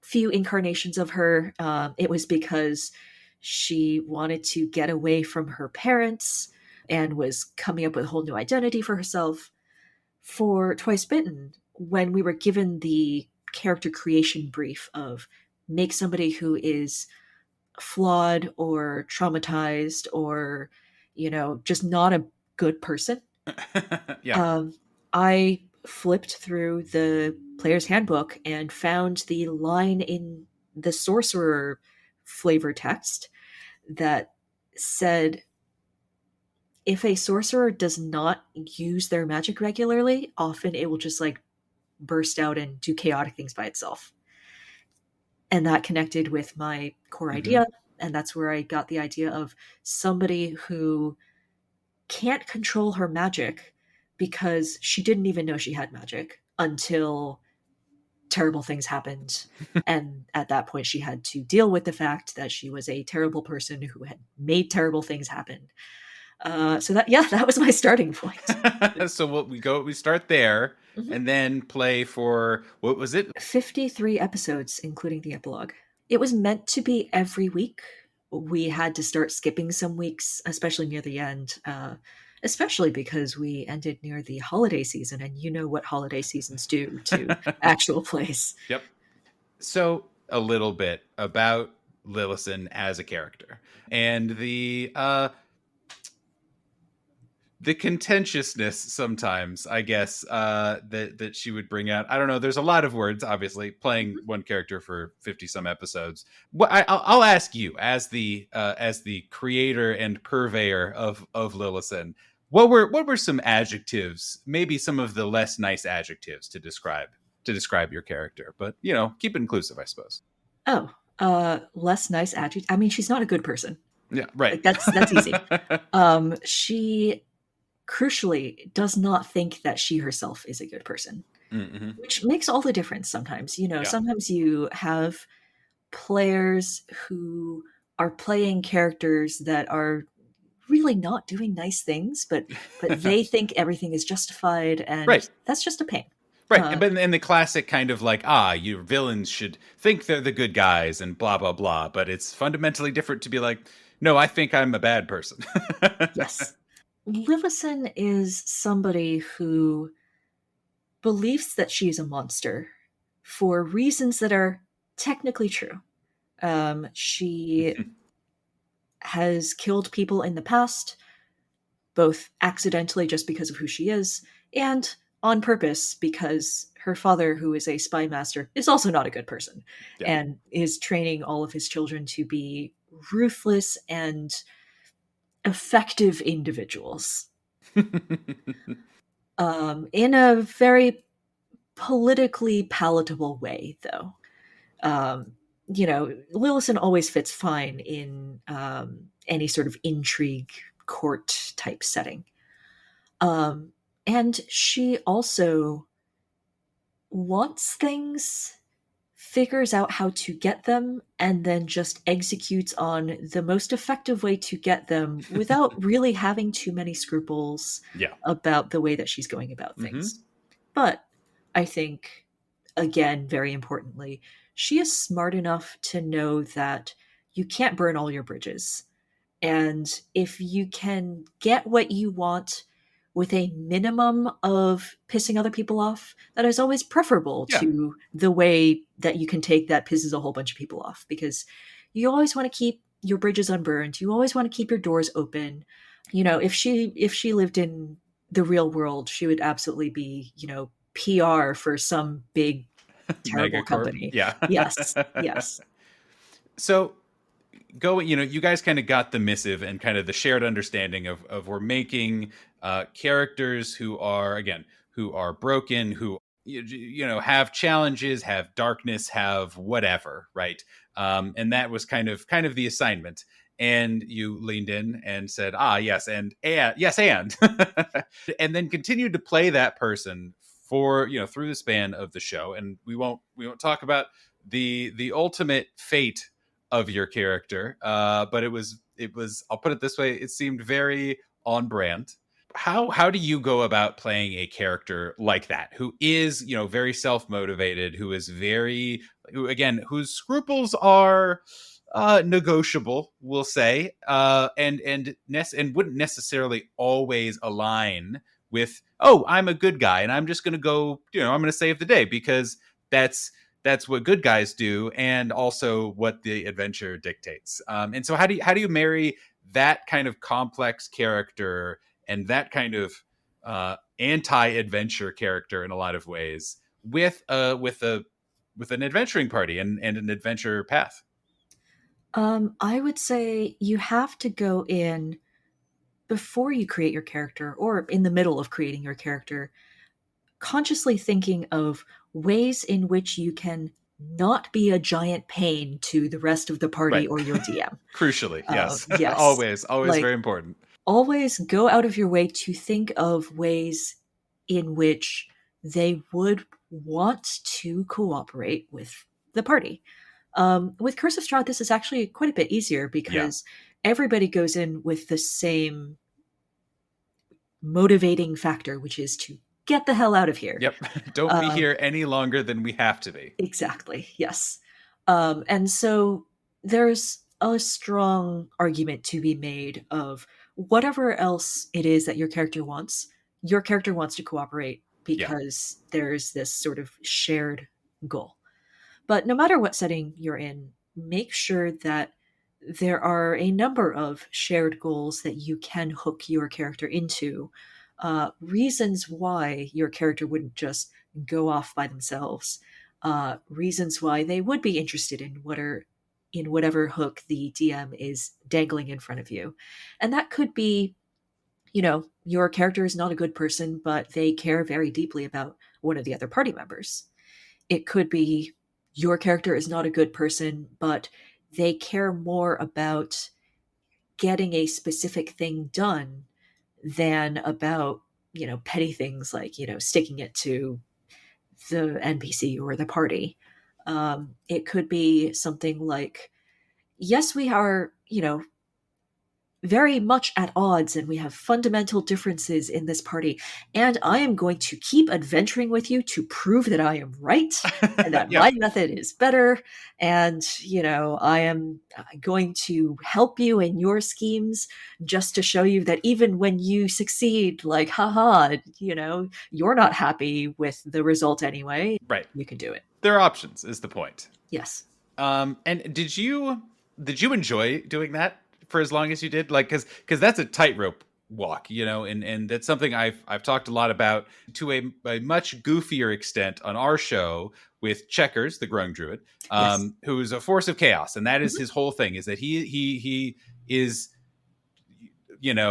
few incarnations of her, it was because she wanted to get away from her parents and was coming up with a whole new identity for herself. For Twice Bitten, when we were given the character creation brief of make somebody who is flawed or traumatized or, just not a good person, Yeah. um, I flipped through the player's handbook and found the line in the sorcerer flavor text that said if a sorcerer does not use their magic regularly, often it will just like burst out and do chaotic things by itself. And that connected with my core Hmm. idea. And that's where I got the idea of somebody who can't control her magic because she didn't even know she had magic until terrible things happened. And at that point, she had to deal with the fact that she was a terrible person who had made terrible things happen. So that, yeah, that was my starting point. So we start there Mhm. and then play for what was it? 53 episodes, including the epilogue. It was meant to be every week. We had to start skipping some weeks, especially near the end, especially because we ended near the holiday season, and you know what holiday seasons do to actual plays. Yep. So a little bit about Lillison as a character and the contentiousness sometimes, I guess, that she would bring out. I don't know. There's a lot of words, obviously, playing Mhm. one character for 50 some episodes. What I'll ask you as the creator and purveyor of Lillison, what were some adjectives, maybe some of the less nice adjectives to describe your character, but keep it inclusive, I suppose. Oh, less nice attitude. I mean, she's not a good person. Yeah, right. Like that's easy. She crucially does not think that she herself is a good person, Mm-hmm. which makes all the difference sometimes. Yeah. Sometimes you have players who are playing characters that are really not doing nice things, but they think everything is justified, and Right. that's just a pain. Right, Uh, but in the classic kind of like, your villains should think they're the good guys and blah blah blah, but it's fundamentally different to be like, no, I think I'm a bad person. yes, Lillison is somebody who believes that she's a monster for reasons that are technically true. She has killed people in the past, both accidentally just because of who she is, and on purpose because her father, who is a spy master, is also not a good person Yeah. and is training all of his children to be ruthless and effective individuals. In a very politically palatable way, though. Um, Lillison always fits fine in any sort of intrigue court type setting. Um, and she also wants things, figures out how to get them, and then just executes on the most effective way to get them without really having too many scruples Yeah. about the way that she's going about Hmm. things. But I think, again, very importantly, she is smart enough to know that you can't burn all your bridges. And if you can get what you want with a minimum of pissing other people off, that is always preferable Yeah. to the way that you can take that pisses a whole bunch of people off, because you always want to keep your bridges unburned. You always want to keep your doors open. If she lived in the real world, she would absolutely be, PR for some big terrible Megacorp. company. Yeah. Yes, yes. So go, you guys kind of got the missive and kind of the shared understanding of we're making characters who are, again, who are broken, who have challenges, have darkness, have whatever, right? And that was kind of the assignment. And you leaned in and said, ah, yes, and yes, and then continued to play that person for, through the span of the show. And we won't talk about the ultimate fate of your character, but it was, I'll put it this way, it seemed very on brand. How do you go about playing a character like that, who is, very self-motivated, who is very, who, again, whose scruples are negotiable, we'll say, and wouldn't necessarily always align with, oh, I'm a good guy and I'm just going to go, I'm going to save the day because that's that's what good guys do, and also what the adventure dictates. And so, how do you marry that kind of complex character and that kind of anti-adventure character in a lot of ways with an adventuring party and an adventure path? I would say you have to go in before you create your character or in the middle of creating your character, consciously thinking of ways in which you can not be a giant pain to the rest of the Right. party or your DM. Crucially, yes. Yes. Always Like, very important. always go out of your way to think of ways in which they would want to cooperate with the party. With Curse of Strahd, this is actually quite a bit easier Yeah. because everybody goes in with the same motivating factor, which is to get the hell out of here. Yep. Don't be Um, here any longer than we have to be. exactly, yes. And so there's a strong argument to be made of whatever else it is that your character wants to cooperate Yeah. because there's this sort of shared goal. But no matter what setting you're in, make sure that there are a number of shared goals that you can hook your character into. Reasons why your character wouldn't just go off by themselves. Reasons why they would be interested in whatever hook the DM is dangling in front of you. And that could be, your character is not a good person, but they care very deeply about one of the other party members. It could be your character is not a good person, but they care more about getting a specific thing done than about, petty things like, sticking it to the NPC or the party. It could be something like, yes, we are, very much at odds and we have fundamental differences in this party. And I am going to keep adventuring with you to prove that I am right and that Yeah. my method is better. And, I am going to help you in your schemes just to show you that even when you succeed, like, haha, you're not happy with the result anyway. Right. You can do it. There are options, is the point. Yes. And did you enjoy doing that for as long as you did? Like, because that's a tightrope walk, and that's something I've talked a lot about to a much goofier extent on our show with Checkers, the Grung Druid, Yes. who's a force of chaos, and that is Mhm. his whole thing, is that he is,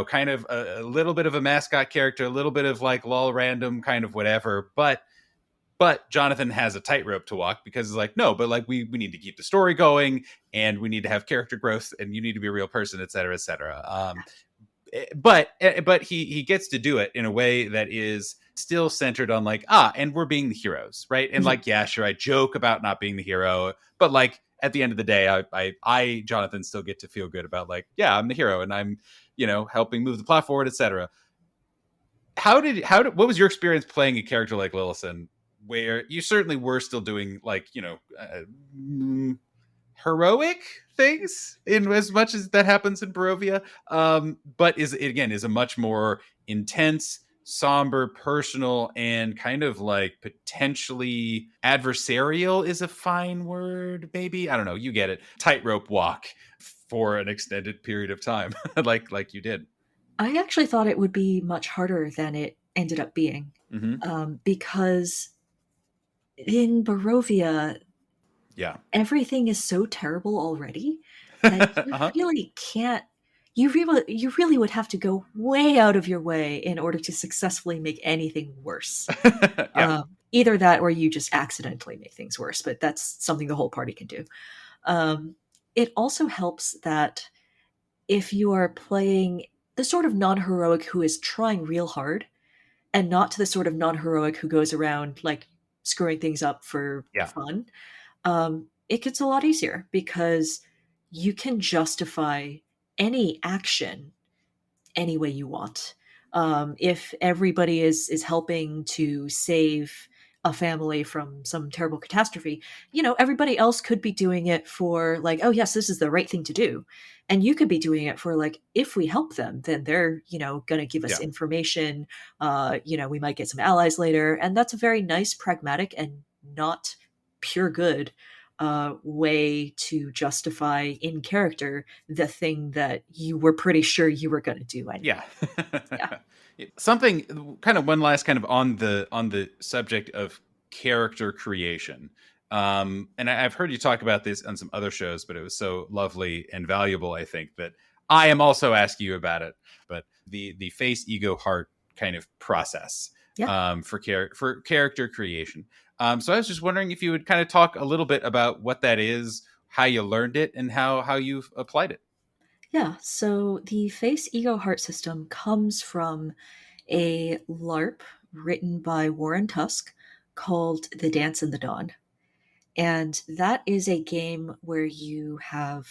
kind of a little bit of a mascot character, a little bit of like lol random kind of whatever, but Jonathan has a tightrope to walk because it's like, no, but like we need to keep the story going and we need to have character growth and you need to be a real person, et cetera, et cetera. But he gets to do it in a way that is still centered on like, and we're being the heroes, right? And Mhm. like, yeah, sure, I joke about not being the hero, but like at the end of the day, I Jonathan still get to feel good about like, yeah, I'm the hero and I'm, helping move the plot forward, et cetera. What was your experience playing a character like Lillisen, where you certainly were still doing like, heroic things in as much as that happens in Barovia, but is a much more intense, somber, personal, and kind of like potentially adversarial is a fine word, maybe, I don't know, you get it, tightrope walk for an extended period of time, like you did. I actually thought it would be much harder than it ended up being, Mm-hmm. because in Barovia, Yeah. everything is so terrible already that you Uh-huh. really can't. You really would have to go way out of your way in order to successfully make anything worse. Yeah. Either that or you just accidentally make things worse, but that's something the whole party can do. Um, it also helps that if you are playing the sort of non heroic who is trying real hard, and not to the sort of non heroic who goes around like screwing things up for Yeah. fun, it gets a lot easier because you can justify any action any way you want. If everybody is helping to save a family from some terrible catastrophe, everybody else could be doing it for like, oh yes, this is the right thing to do, and you could be doing it for like, if we help them, then they're going to give us Yeah. information. We might get some allies later, and that's a very nice, pragmatic, and not pure good way to justify in character the thing that you were pretty sure you were going to do Yeah. anyway. Yeah. Something kind of one last kind of on the subject of character creation. And I've heard you talk about this on some other shows, but it was so lovely and valuable, I think, that I am also asking you about it. But the face, ego, heart kind of process Yeah. for character creation. So I was just wondering if you would kind of talk a little bit about what that is, how you learned it, and how you've applied it. Yeah. So the face ego heart system comes from a LARP written by Warren Tusk called The Dance in the Dawn. And that is a game where you have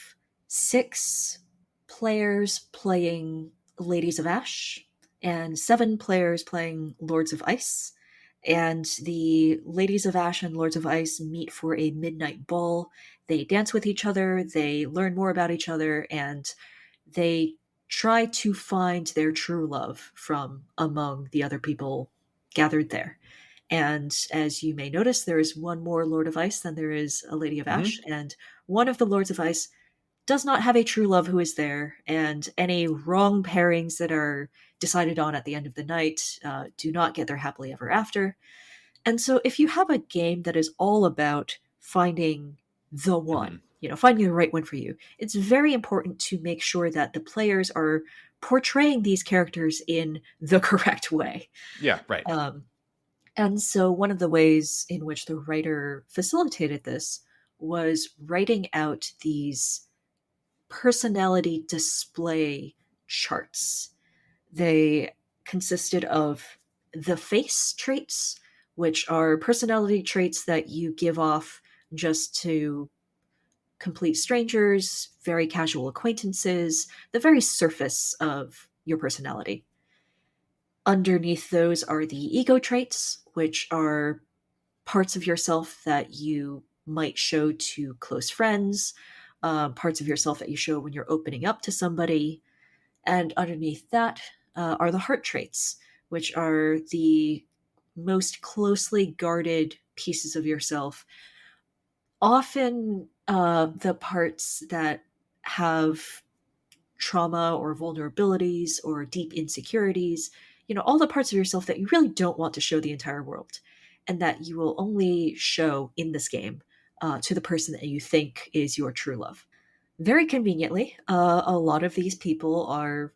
six players playing Ladies of Ash and seven players playing Lords of Ice. And the Ladies of Ash and Lords of Ice meet for a midnight ball. They dance with each other, they learn more about each other, and they try to find their true love from among the other people gathered there. And as you may notice, there is one more Lord of Ice than there is a Lady of Ash, Hmm. and one of the Lords of Ice does not have a true love who is there, and any wrong pairings that are decided on at the end of the night do not get their happily ever after. And so, if you have a game that is all about finding the one, Hmm. finding the right one for you, it's very important to make sure that the players are portraying these characters in the correct way. Yeah. Right. Um, and so, one of the ways in which the writer facilitated this was writing out these personality display charts. They consisted of the face traits, which are personality traits that you give off just to complete strangers, very casual acquaintances, the very surface of your personality. Underneath those are the ego traits, which are parts of yourself that you might show to close friends, parts of yourself that you show when you're opening up to somebody. And underneath that are the heart traits, which are the most closely guarded pieces of yourself. Often the parts that have trauma or vulnerabilities or deep insecurities, all the parts of yourself that you really don't want to show the entire world and that you will only show in this game to the person that you think is your true love. Very conveniently, a lot of these people are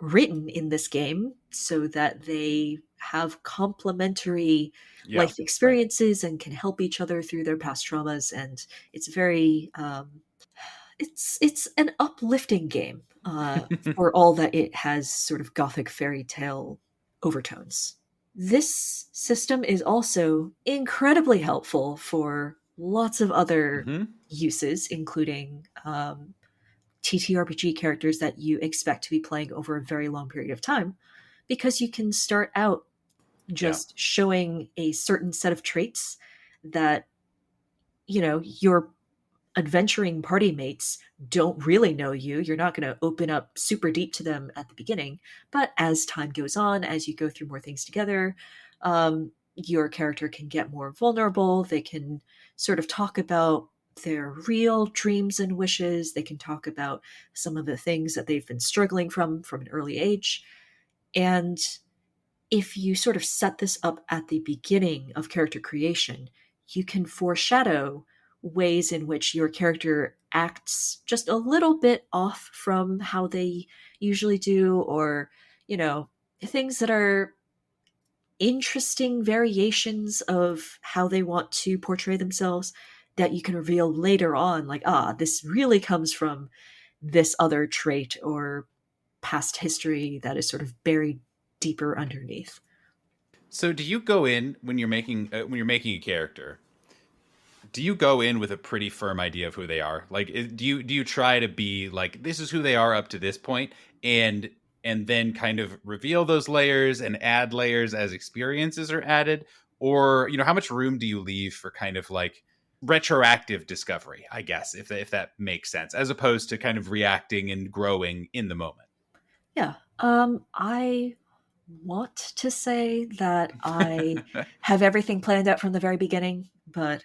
written in this game so that they have complementary Yeah. life Right. experiences and can help each other through their past traumas, and it's very it's an uplifting game for all that it has sort of gothic fairy tale overtones. This system is also incredibly helpful for lots of other Hmm. uses, including TTRPG characters that you expect to be playing over a very long period of time, because you can start out Yeah. just showing a certain set of traits that your adventuring party mates don't really know you. You're not going to open up super deep to them at the beginning, but as time goes on, as you go through more things together, your character can get more vulnerable. They can sort of talk about their real dreams and wishes. They can talk about some of the things that they've been struggling from an early age. And if you sort of set this up at the beginning of character creation, you can foreshadow ways in which your character acts just a little bit off from how they usually do, or, you know, things that are interesting variations of how they want to portray themselves that you can reveal later on, like, this really comes from this other trait or past history that is sort of buried deeper underneath. So do you go in when you're making a character? Do you go in with a pretty firm idea of who they are? Like, do you try to be like, this is who they are up to this point, and then kind of reveal those layers and add layers as experiences are added, or how much room do you leave for kind of like retroactive discovery? I guess if that makes sense, as opposed to kind of reacting and growing in the moment. Yeah. I want to say that I have everything planned out from the very beginning, but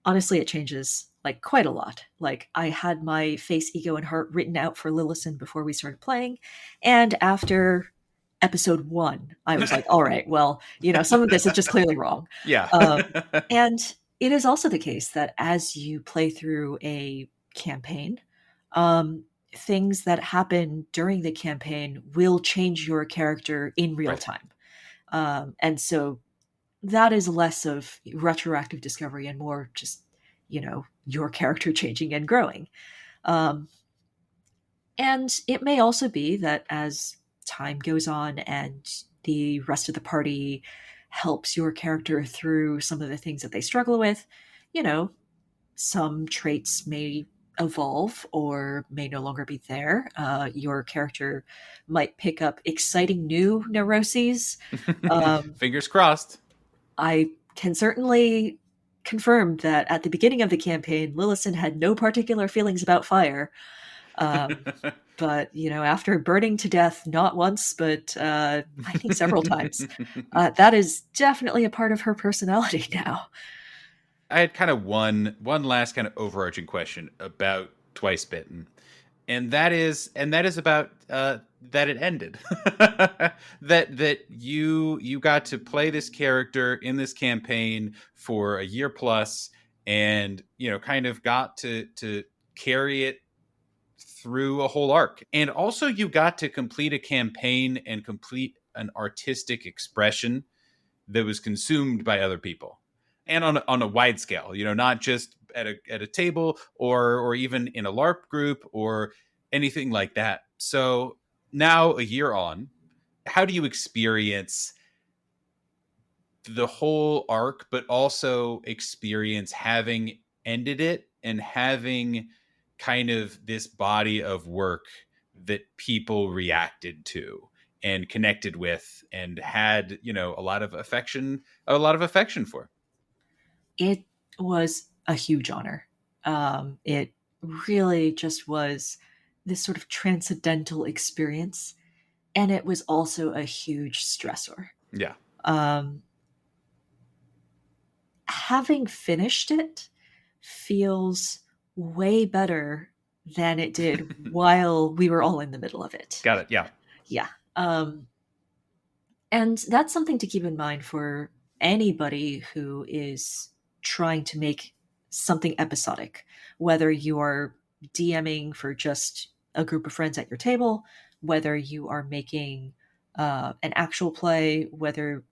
honestly, it changes like quite a lot. Like, I had my face, ego, and heart written out for Lillisen before we started playing, and after episode one, I was like, all right, well, some of this is just clearly wrong. Yeah. And it is also the case that as you play through a campaign, um, things that happen during the campaign will change your character in real Right. time. And so that is less of retroactive discovery and more just, your character changing and growing. Um, and it may also be that as time goes on and the rest of the party helps your character through some of the things that they struggle with, you know, some traits may evolve or may no longer be there. Your character might pick up exciting new neuroses. Um, Fingers crossed. I can certainly confirm that at the beginning of the campaign, Lillisen had no particular feelings about fire. Um, but after burning to death not once, but I think several times, that is definitely a part of her personality now. I had kind of one last kind of overarching question about Twice Bitten, and that is about that it ended. that you got to play this character in this campaign for a year plus, and kind of got to carry it through a whole arc, and also you got to complete a campaign and complete an artistic expression that was consumed by other people, and on a wide scale, not just at a table, or even in a LARP group or anything like that. So now, a year on, how do you experience the whole arc, but also experience having ended it and having kind of this body of work that people reacted to and connected with and had a lot of affection for? It was a huge honor. It really just was this sort of transcendental experience, and it was also a huge stressor. Yeah. Um, Having finished it feels way better than it did while we were all in the middle of it. Got it. Yeah. Yeah. And that's something to keep in mind for anybody who is trying to make something episodic, whether you are DMing for just a group of friends at your table, whether you are making an actual play, whether,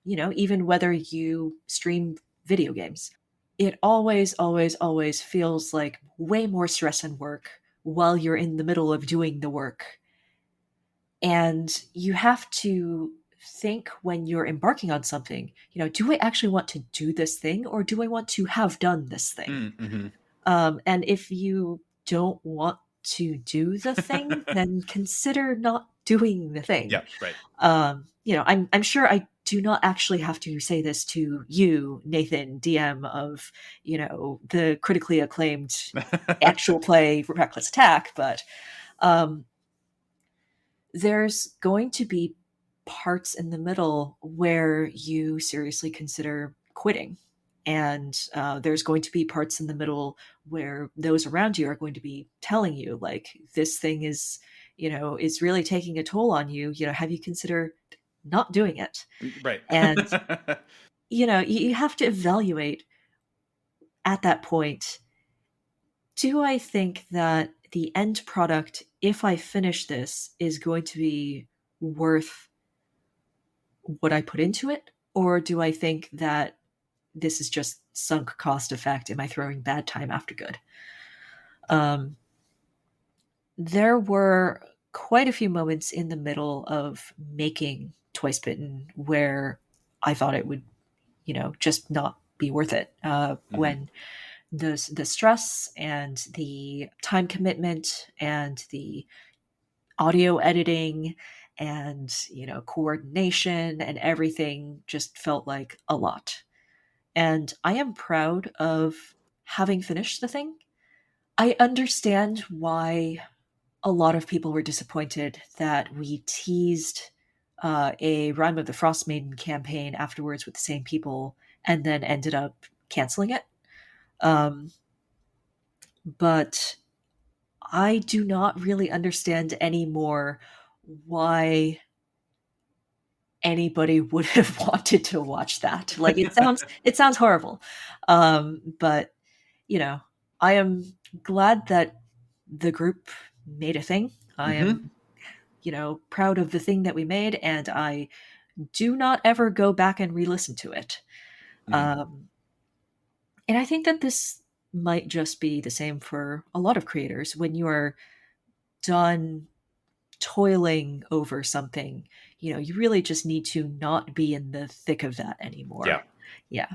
even whether you stream video games. It always, always, always feels like way more stress and work while you're in the middle of doing the work, and you have to think when you're embarking on something, do I actually want to do this thing, or do I want to have done this thing? Mm-hmm. And if you don't want to do the thing, then consider not doing the thing. Yeah. Right. I'm sure I do not actually have to say this to you, Nathan, DM of, the critically acclaimed actual play Reckless Attack, but um, there's going to be parts in the middle where you seriously consider quitting. And there's going to be parts in the middle where those around you are going to be telling you, like, this thing is really taking a toll on you. Have you considered not doing it? Right. And you have to evaluate at that point, do I think that the end product, if I finish this, is going to be worth what I put into it? Or do I think that this is just sunk cost effect? Am I throwing bad time after good? Um, there were quite a few moments in the middle of making Twice Bitten where I thought it would, just not be worth it. Mm-hmm. When the stress and the time commitment and the audio editing and coordination and everything just felt like a lot. And I am proud of having finished the thing. I understand why a lot of people were disappointed that we teased a Rime of the Frost Maiden campaign afterwards with the same people and then ended up canceling it. Um, but I do not really understand anymore why anybody would have wanted to watch that. Like it sounds horrible. But you know, I am glad that the group made a thing. I Mm-hmm. am, proud of the thing that we made, and I do not ever go back and re-listen to it. Mm-hmm. Um, and I think that this might just be the same for a lot of creators when you are done toiling over something, you really just need to not be in the thick of that Yeah. anymore. Yeah.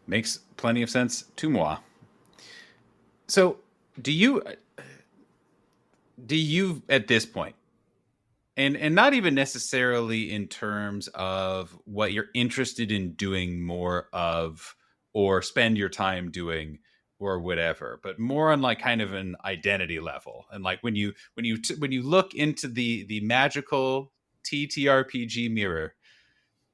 Makes plenty of sense to moi. So, do you at this point, and not even necessarily in terms of what you're interested in doing more of or spend your time doing or whatever, but more on like kind of an identity level, and like when you look into the magical TTRPG mirror,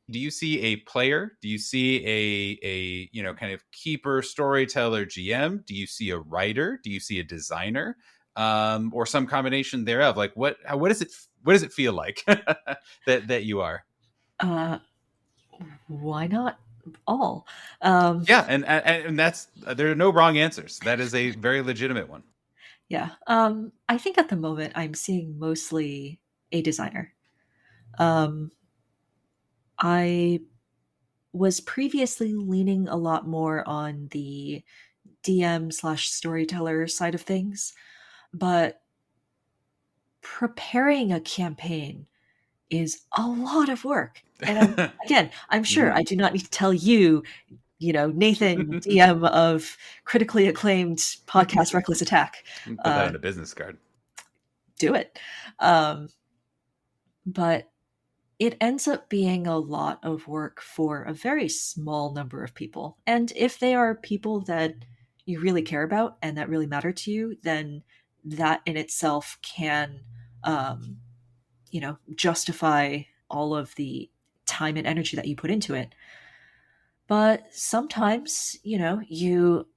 do you see a player? Do you see a kind of keeper, storyteller, GM? Do you see a writer? Do you see a designer? Or some combination thereof? Like what does it feel like that you are? uh why not all? um Yeah, and that's there are no wrong answers. That is a very legitimate one. yeah, I think at the moment I'm seeing mostly a designer. I was previously leaning a lot more on the DM/storyteller side of things, but preparing a campaign is a lot of work. And again, I'm sure Hmm. I do not need to tell you, Nathan, DM of critically acclaimed podcast Reckless Attack, Put that uh, on a business card. do it. Um, but it ends up being a lot of work for a very small number of people. And if they are people that you really care about and that really matter to you, then that in itself can, um, justify all of the time and energy that you put into it. But sometimes, you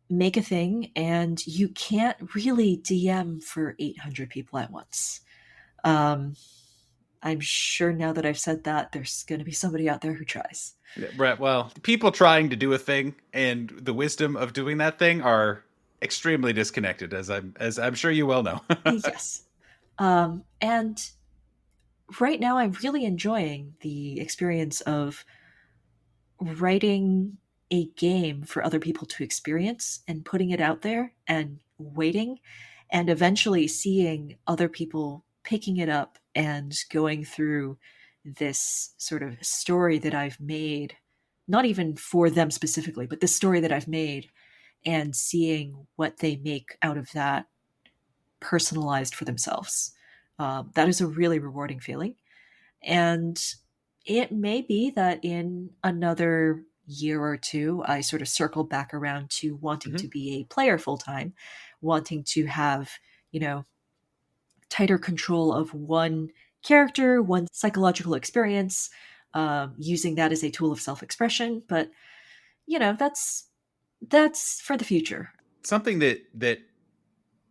make a thing and you can't really DM for 800 people at once. Um, I'm sure now that I've said that, there's going to be somebody out there who tries. Yeah, Brett, well, people trying to do a thing and the wisdom of doing that thing are extremely disconnected, as I'm sure you well know. Yes. And right now, I'm really enjoying the experience of writing a game for other people to experience and putting it out there and waiting and eventually seeing other people picking it up and going through this sort of story that I've made, not even for them specifically, but the story that I've made, and seeing what they make out of that personalized for themselves. That is a really rewarding feeling. And it may be that in another year or two, I sort of circle back around to wanting Mhm. to be a player full time, wanting to have, you know, tighter control of one character, one psychological experience, using that as a tool of self expression. But, that's for the future. Something that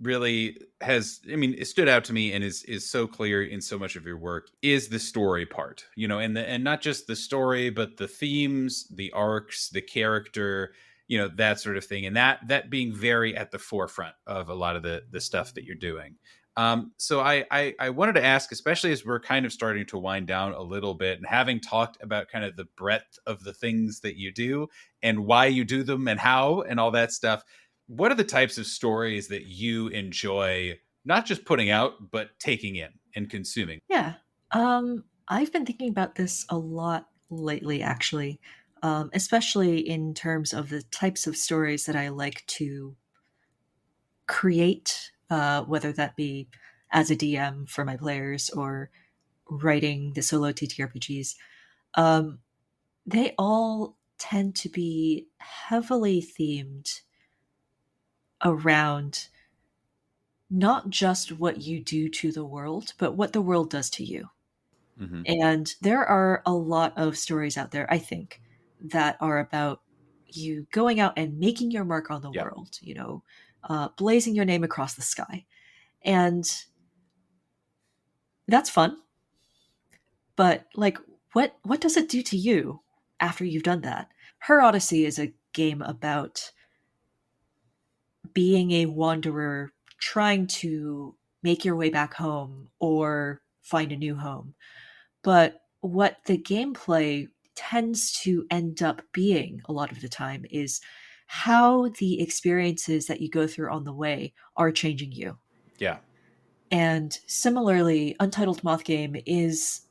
really has, I mean, it stood out to me and is so clear in so much of your work is the story part, and not just the story, but the themes, the arcs, the character, that sort of thing, and that being very at the forefront of a lot of the stuff that you're doing. So I wanted to ask, especially as we're kind of starting to wind down a little bit and having talked about kind of the breadth of the things that you do and why you do them and how and all that stuff. What are the types of stories that you enjoy, not just putting out, but taking in and consuming? Yeah. I've been thinking about this a lot lately, actually, especially in terms of the types of stories that I like to create, whether that be as a DM for my players or writing the solo TTRPGs. Um, they all tend to be heavily themed around not just what you do to the world, but what the world does to you. Hmm. And there are a lot of stories out there, I think, that are about you going out and making your mark on the Yeah. world, blazing your name across the sky. And that's fun. But like, what does it do to you after you've done that? Her Odyssey is a game about being a wanderer trying to make your way back home or find a new home. But what the gameplay tends to end up being a lot of the time is how the experiences that you go through on the way are changing you. Yeah. And similarly, Untitled Moth Game is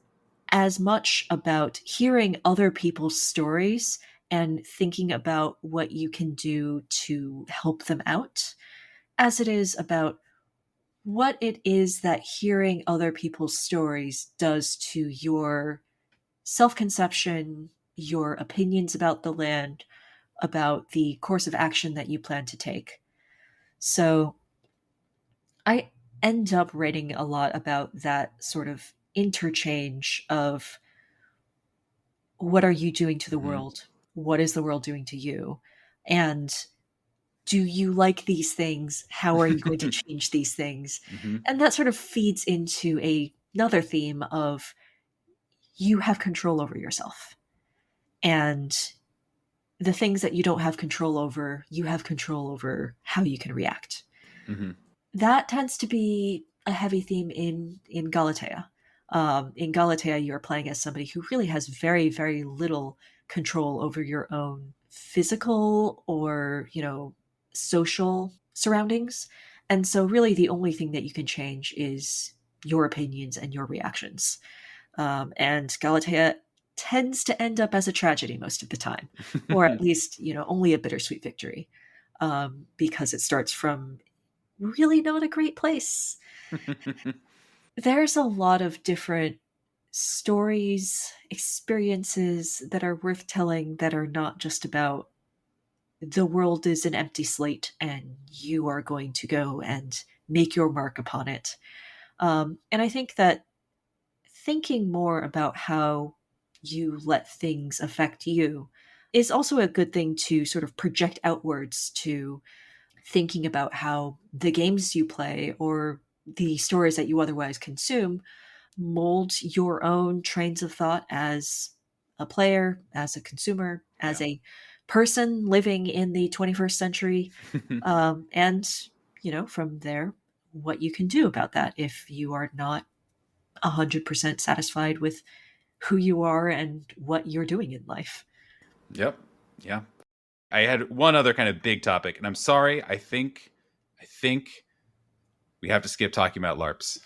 as much about hearing other people's stories and thinking about what you can do to help them out, as it is about what it is that hearing other people's stories does to your self conception, your opinions about the land, about the course of action that you plan to take. So I end up writing a lot about that sort of interchange of what are you doing to the Hmm. world? What is the world doing to you? And do you like these things? How are you going to change these things? Hmm. And that sort of feeds into another theme of you have control over yourself. And the things that you don't have control over, you have control over how you can react. Hmm. That tends to be a heavy theme in Galatea. In Galatea, you're playing as somebody who really has very, very little control over your own physical or social surroundings, and so really the only thing that you can change is your opinions and your reactions. And Galatea tends to end up as a tragedy most of the time, or at least only a bittersweet victory, because it starts from really not a great place. There's a lot of different stories, experiences that are worth telling that are not just about the world is an empty slate and you are going to go and make your mark upon it. And I think that thinking more about how you let things affect you is also a good thing to sort of project outwards to thinking about how the games you play or the stories that you otherwise consume mold your own trains of thought as a player, as a consumer, as Yeah. a person living in the 21st century. And, from there, what you can do about that if you are not 100% satisfied with who you are and what you're doing in life. Yep. Yeah. I had one other kind of big topic, and I'm sorry. I think we have to skip talking about LARPs.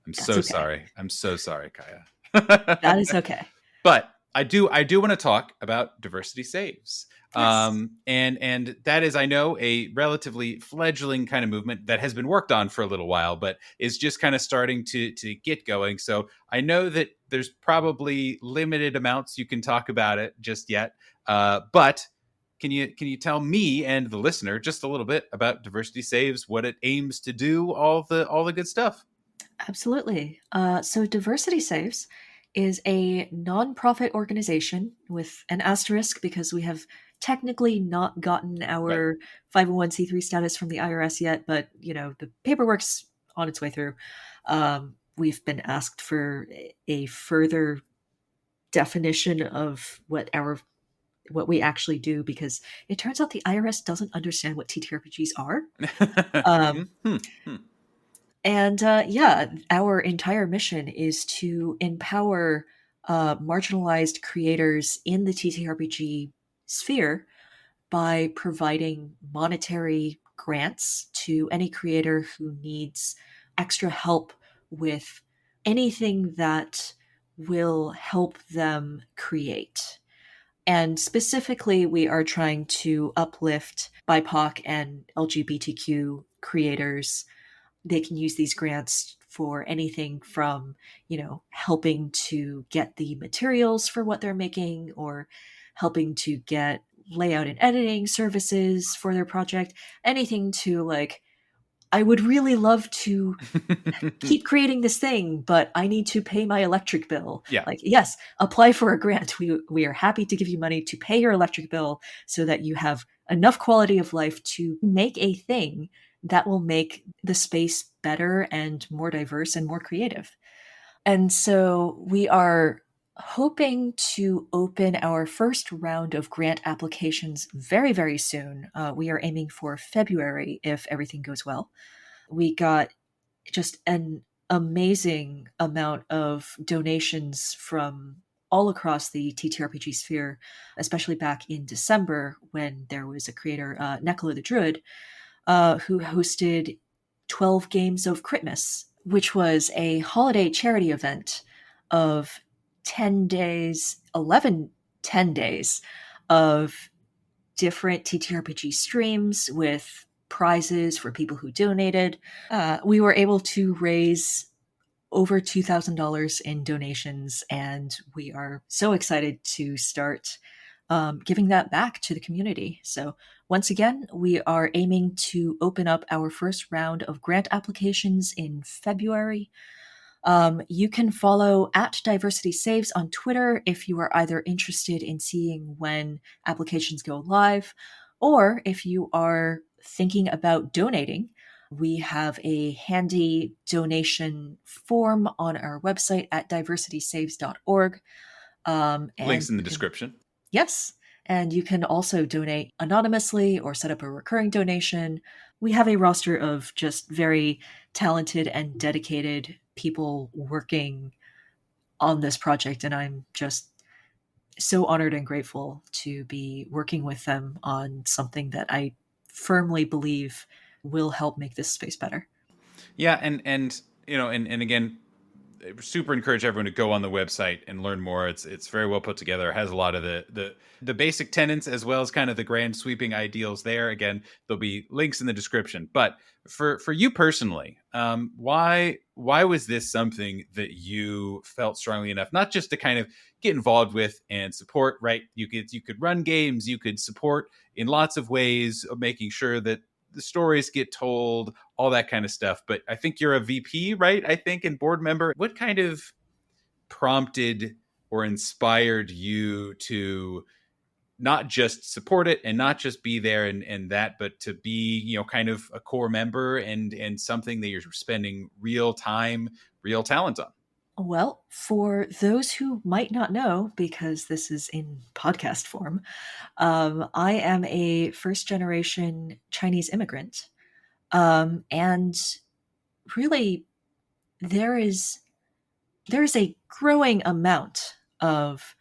I'm That's so okay. sorry. I'm so sorry, Kaya. That is okay. But I do want to talk about diversity saves. Yes. And that is, I know, a relatively fledgling kind of movement that has been worked on for a little while, but is just kind of starting to get going. So I know that there's probably limited amounts you can talk about it just yet. But can you tell me and the listener just a little bit about diversity saves, what it aims to do, all the good stuff? Absolutely. So, Diversity Saves is a nonprofit organization with an asterisk because we have technically not gotten Right. our 501c3 status from the IRS yet, but the paperwork's on its way through. We've been asked for a further definition of what we actually do, because it turns out the IRS doesn't understand what TTRPGs are. Um, Hmm. Hmm. and yeah, our entire mission is to empower marginalized creators in the TTRPG sphere by providing monetary grants to any creator who needs extra help with anything that will help them create. And specifically, we are trying to uplift BIPOC and LGBTQ creators. They can use these grants for anything from, helping to get the materials for what they're making, or helping to get layout and editing services for their project, anything to like, I would really love to keep creating this thing, but I need to pay my electric bill. Yeah. Like, yes, apply for a grant. We are happy to give you money to pay your electric bill so that you have enough quality of life to make a thing that will make the space better and more diverse and more creative. And so we are hoping to open our first round of grant applications very, very soon. We are aiming for February if everything goes well. We got just an amazing amount of donations from all across the TTRPG sphere, especially back in December when there was a creator, Neklo the Druid, who hosted 12 games of Christmas, which was a holiday charity event of 10 days, 10 days of different TTRPG streams with prizes for people who donated. We were able to raise over $2,000 in donations, and we are so excited to start giving that back to the community. So, once again, we are aiming to open up our first round of grant applications in February. You can follow at Diversity Saves on Twitter if you are either interested in seeing when applications go live, or if you are thinking about donating. We have a handy donation form on our website at diversitysaves.org. And Links in the you can, description. yes, and you can also donate anonymously or set up a recurring donation. We have a roster of just very talented and dedicated people working on this project, and I'm just so honored and grateful to be working with them on something that I firmly believe will help make this space better. Yeah, and and again, super encourage everyone to go on the website and learn more. It's very well put together. It has a lot of the basic tenets as well as kind of the grand sweeping ideals there. Again, there'll be links in the description. But for you personally, why was this something that you felt strongly enough not just to kind of get involved with and support? Right, you could run games, you could support in lots of ways of making sure that the stories get told, all that kind of stuff. But I think you're a VP, right? I think, and board member. What kind of prompted or inspired you to not just support it and not just be there and that, but to be, kind of a core member and something that you're spending real time, real talent on? Well, for those who might not know, because this is in podcast form, I am a first generation Chinese immigrant. And really, there is there is a growing amount of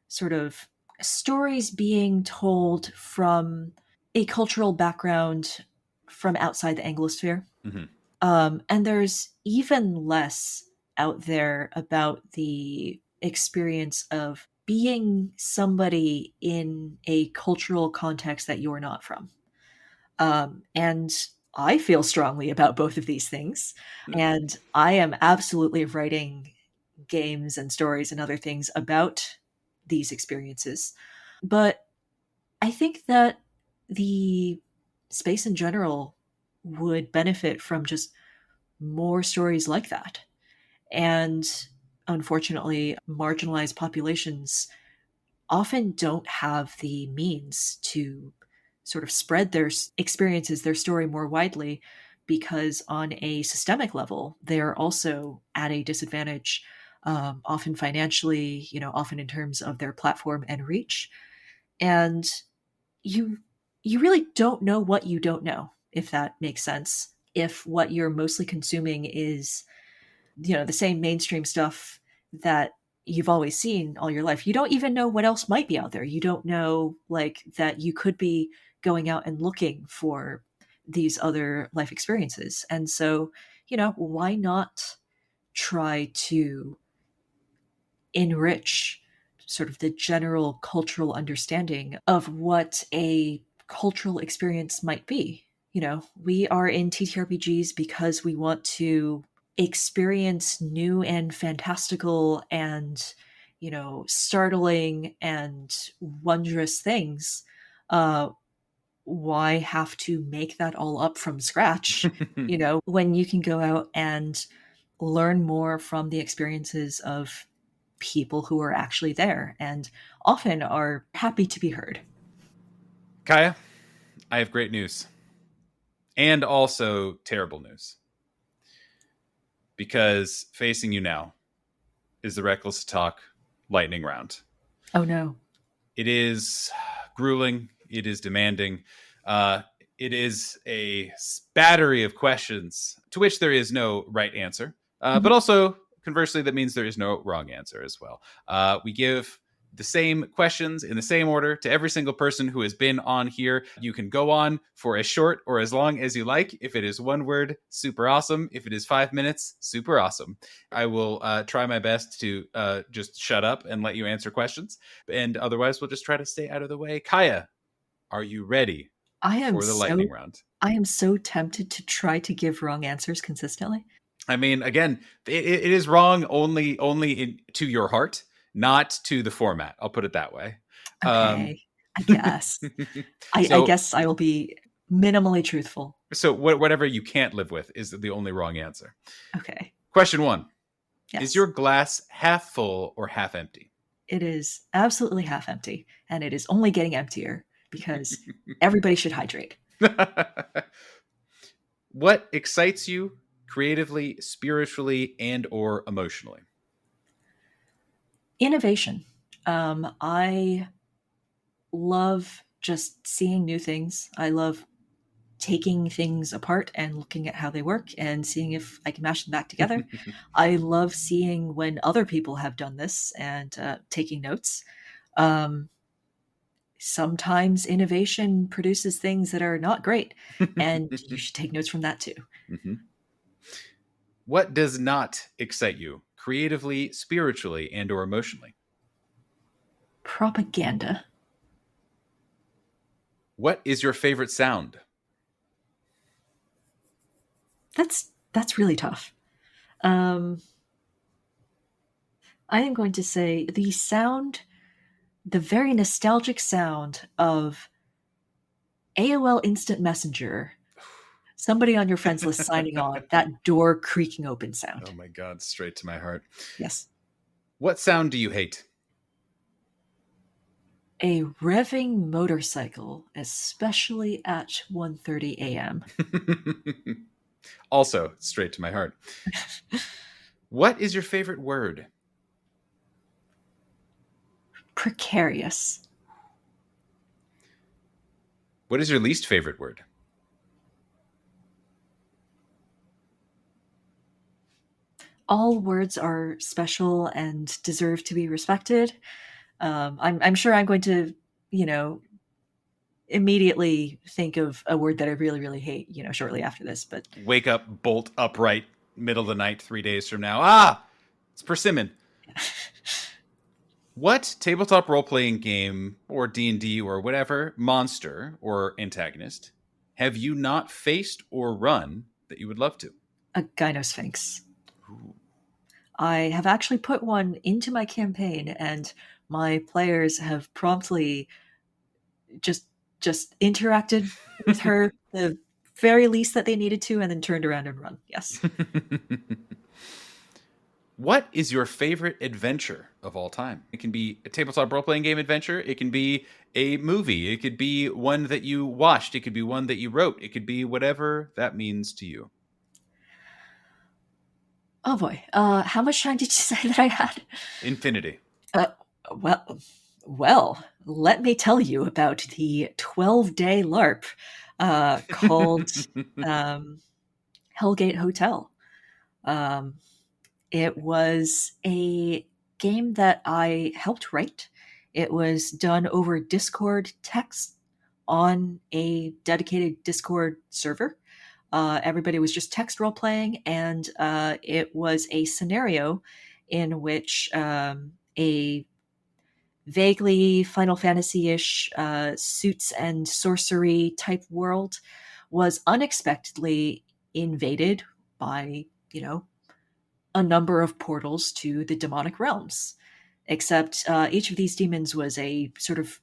sort of stories being told from a cultural background from outside the Anglosphere. Mm-hmm. And there's even less out there about the experience of being somebody in a cultural context that you're not from. And I feel strongly about both of these things. And I am absolutely writing games and stories and other things about these experiences. But I think that the space in general would benefit from just more stories like that. And unfortunately, marginalized populations often don't have the means to sort of spread their experiences, their story more widely, because on a systemic level, they're also at a disadvantage, often financially, often in terms of their platform and reach. And you you really don't know what you don't know, if that makes sense. If what you're mostly consuming is, the same mainstream stuff that you've always seen all your life, you don't even know what else might be out there. You don't know, like, that you could be going out and looking for these other life experiences. And so, why not try to enrich sort of the general cultural understanding of what a cultural experience might be? We are in TTRPGs because we want to experience new and fantastical and, startling and wondrous things. Uh, why have to make that all up from scratch, when you can go out and learn more from the experiences of people who are actually there and often are happy to be heard. Kaiya, I have great news and also terrible news, because facing you now is the Reckless Talk lightning round. Oh no. It is grueling. It is demanding. Uh, it is a battery of questions to which there is no right answer, but Mhm. also conversely, that means there is no wrong answer as well. We give the same questions in the same order to every single person who has been on here. You can go on for as short or as long as you like. If it is one word, super awesome. If it is 5 minutes, super awesome. I will try my best to just shut up and let you answer questions. And otherwise, we'll just try to stay out of the way. Kaiya, are you ready I am for the lightning so round? I am so tempted to try to give wrong answers consistently. I mean, again, it is wrong only to your heart, not to the format. I'll put it that way. Um, Okay, I guess. I so guess I will be minimally truthful. whatever you can't live with is the only wrong answer. Okay. Question one: is Yes. your glass half full or half empty? It is absolutely half empty, and it is only getting emptier because everybody should hydrate. What excites you creatively, spiritually, and or emotionally? Innovation. I love just seeing new things. I love taking things apart and looking at how they work and seeing if I can mash them back together. I love seeing when other people have done this and taking notes. Um, Sometimes innovation produces things that are not great, and you should take notes from that too. Mhm. What does not excite you creatively, spiritually, and or emotionally? Propaganda. What is your favorite sound? That's really tough. Um, I am going to say the very nostalgic sound of AOL Instant Messenger. Somebody on your friends list signing on, that door creaking open Oh sound. my god, straight to my heart. Yes. What sound do you hate? A revving motorcycle, especially at 1:30 a.m. Also, straight to my heart. What is your favorite word? Precarious. What is your least favorite word? All words are special and deserve to be respected. I'm sure I'm going to, you know, immediately think of a word that I really, really hate, shortly after this. But Wake up, bolt upright, middle of the night, 3 days from now. Ah, it's persimmon. What tabletop role playing game or D&D or whatever monster or antagonist have you not faced or run that you would love to? a gynosphinx. Ooh. I have actually put one into my campaign, and my players have promptly just just interacted with her the very least that they needed to, and then turned around and run. Yes. What is your favorite adventure of all time? It can be a tabletop role playing game adventure. It can be a movie. It could be one that you watched. It could be one that you wrote. It could be whatever that means to you. Oh boy. How much time did you say that I had? Infinity. Uh, well, let me tell you about the 12-day LARP called um, Hellgate Hotel. Um, it was a game that I helped write. It was done over Discord text on a dedicated Discord server. Everybody was just text role playing, and it was a scenario in which a vaguely Final Fantasy ish suits and sorcery type world was unexpectedly invaded by, a number of portals to the demonic realms. Except each of these demons was a sort of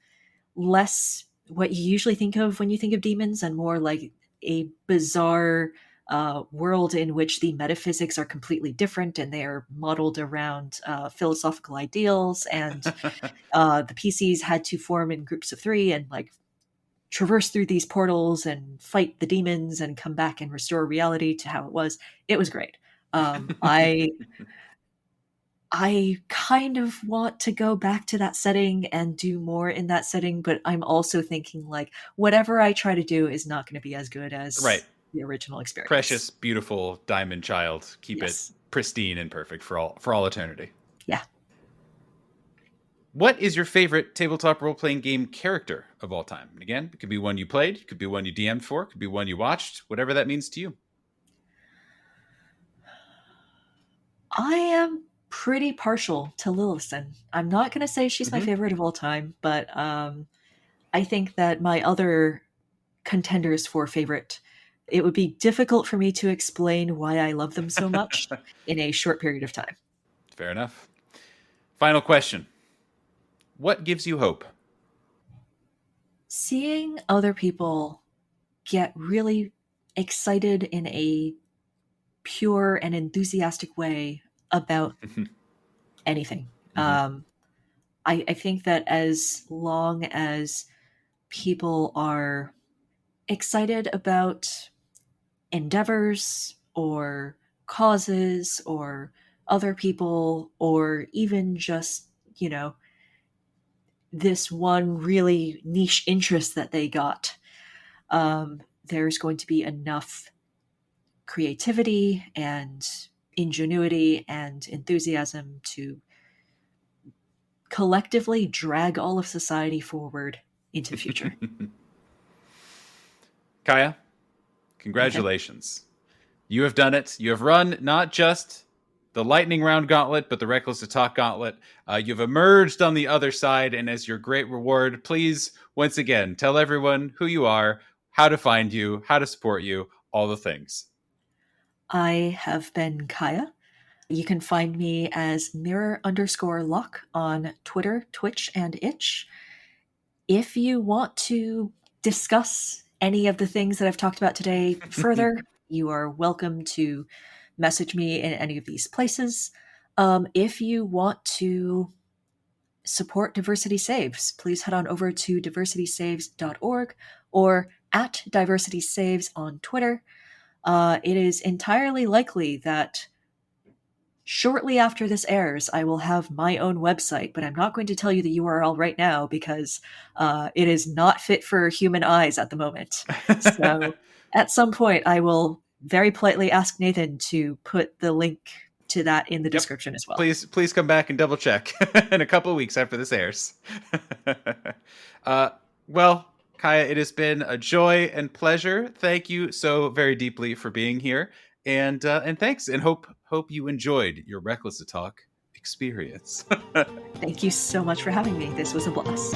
less what you usually think of when you think of demons, and more like a bizarre world in which the metaphysics are completely different and they are modeled around philosophical ideals. And the PCs had to form in groups of three and like traverse through these portals and fight the demons and come back and restore reality to how it was. It was great. I kind of want to go back to that setting and do more in that setting, but I'm also thinking like whatever I try to do is not going to be as good Right. as the original experience. Precious, beautiful diamond child. Keep it Yes. pristine and perfect for all eternity. Yeah. What is your favorite tabletop role playing game character of all time? And again, it could be one you played, it could be one you DM'd for, it could be one you watched, whatever that means to you. I am pretty partial to Lillisen. I'm not going to say she's my Mm-hmm. favorite of all time, but I think that my other contenders for favorite, it would be difficult for me to explain why I love them so much in a short period of time. Fair enough. Final question. What gives you hope? Seeing other people get really excited in a pure and enthusiastic way about anything. Mm-hmm. I think that as long as people are excited about endeavors or causes or other people, or even just, this one really niche interest that they got, there's going to be enough creativity and ingenuity and enthusiasm to collectively drag all of society forward into the future. Kaiya, Okay. congratulations. You have done it. You have run not just the lightning round gauntlet, but the reckless to talk gauntlet. You've emerged on the other side, and as your great reward, please once again tell everyone who you are, how to find you, how to support you, all the things. I have been Kaiya. You can find me as mirror_lock on Twitter, Twitch, and Itch. If you want to discuss any of the things that I've talked about today further, you are welcome to message me in any of these places. If you want to support Diversity Saves, please head on over to diversitysaves.org or at Diversity Saves on Twitter. It is entirely likely that shortly after this airs, I will have my own website, but I'm not going to tell you the URL right now because it is not fit for human eyes at the moment. So at some point, I will very politely ask Nathan to put the link to that in the Yep. description as well. Please come back and double check in a couple of weeks after this airs. uh, well, Kaiya, it has been a joy and pleasure. Thank you so very deeply for being here, and thanks, and hope you enjoyed your Reckless to Talk experience. Thank you so much for having me. This was a blast.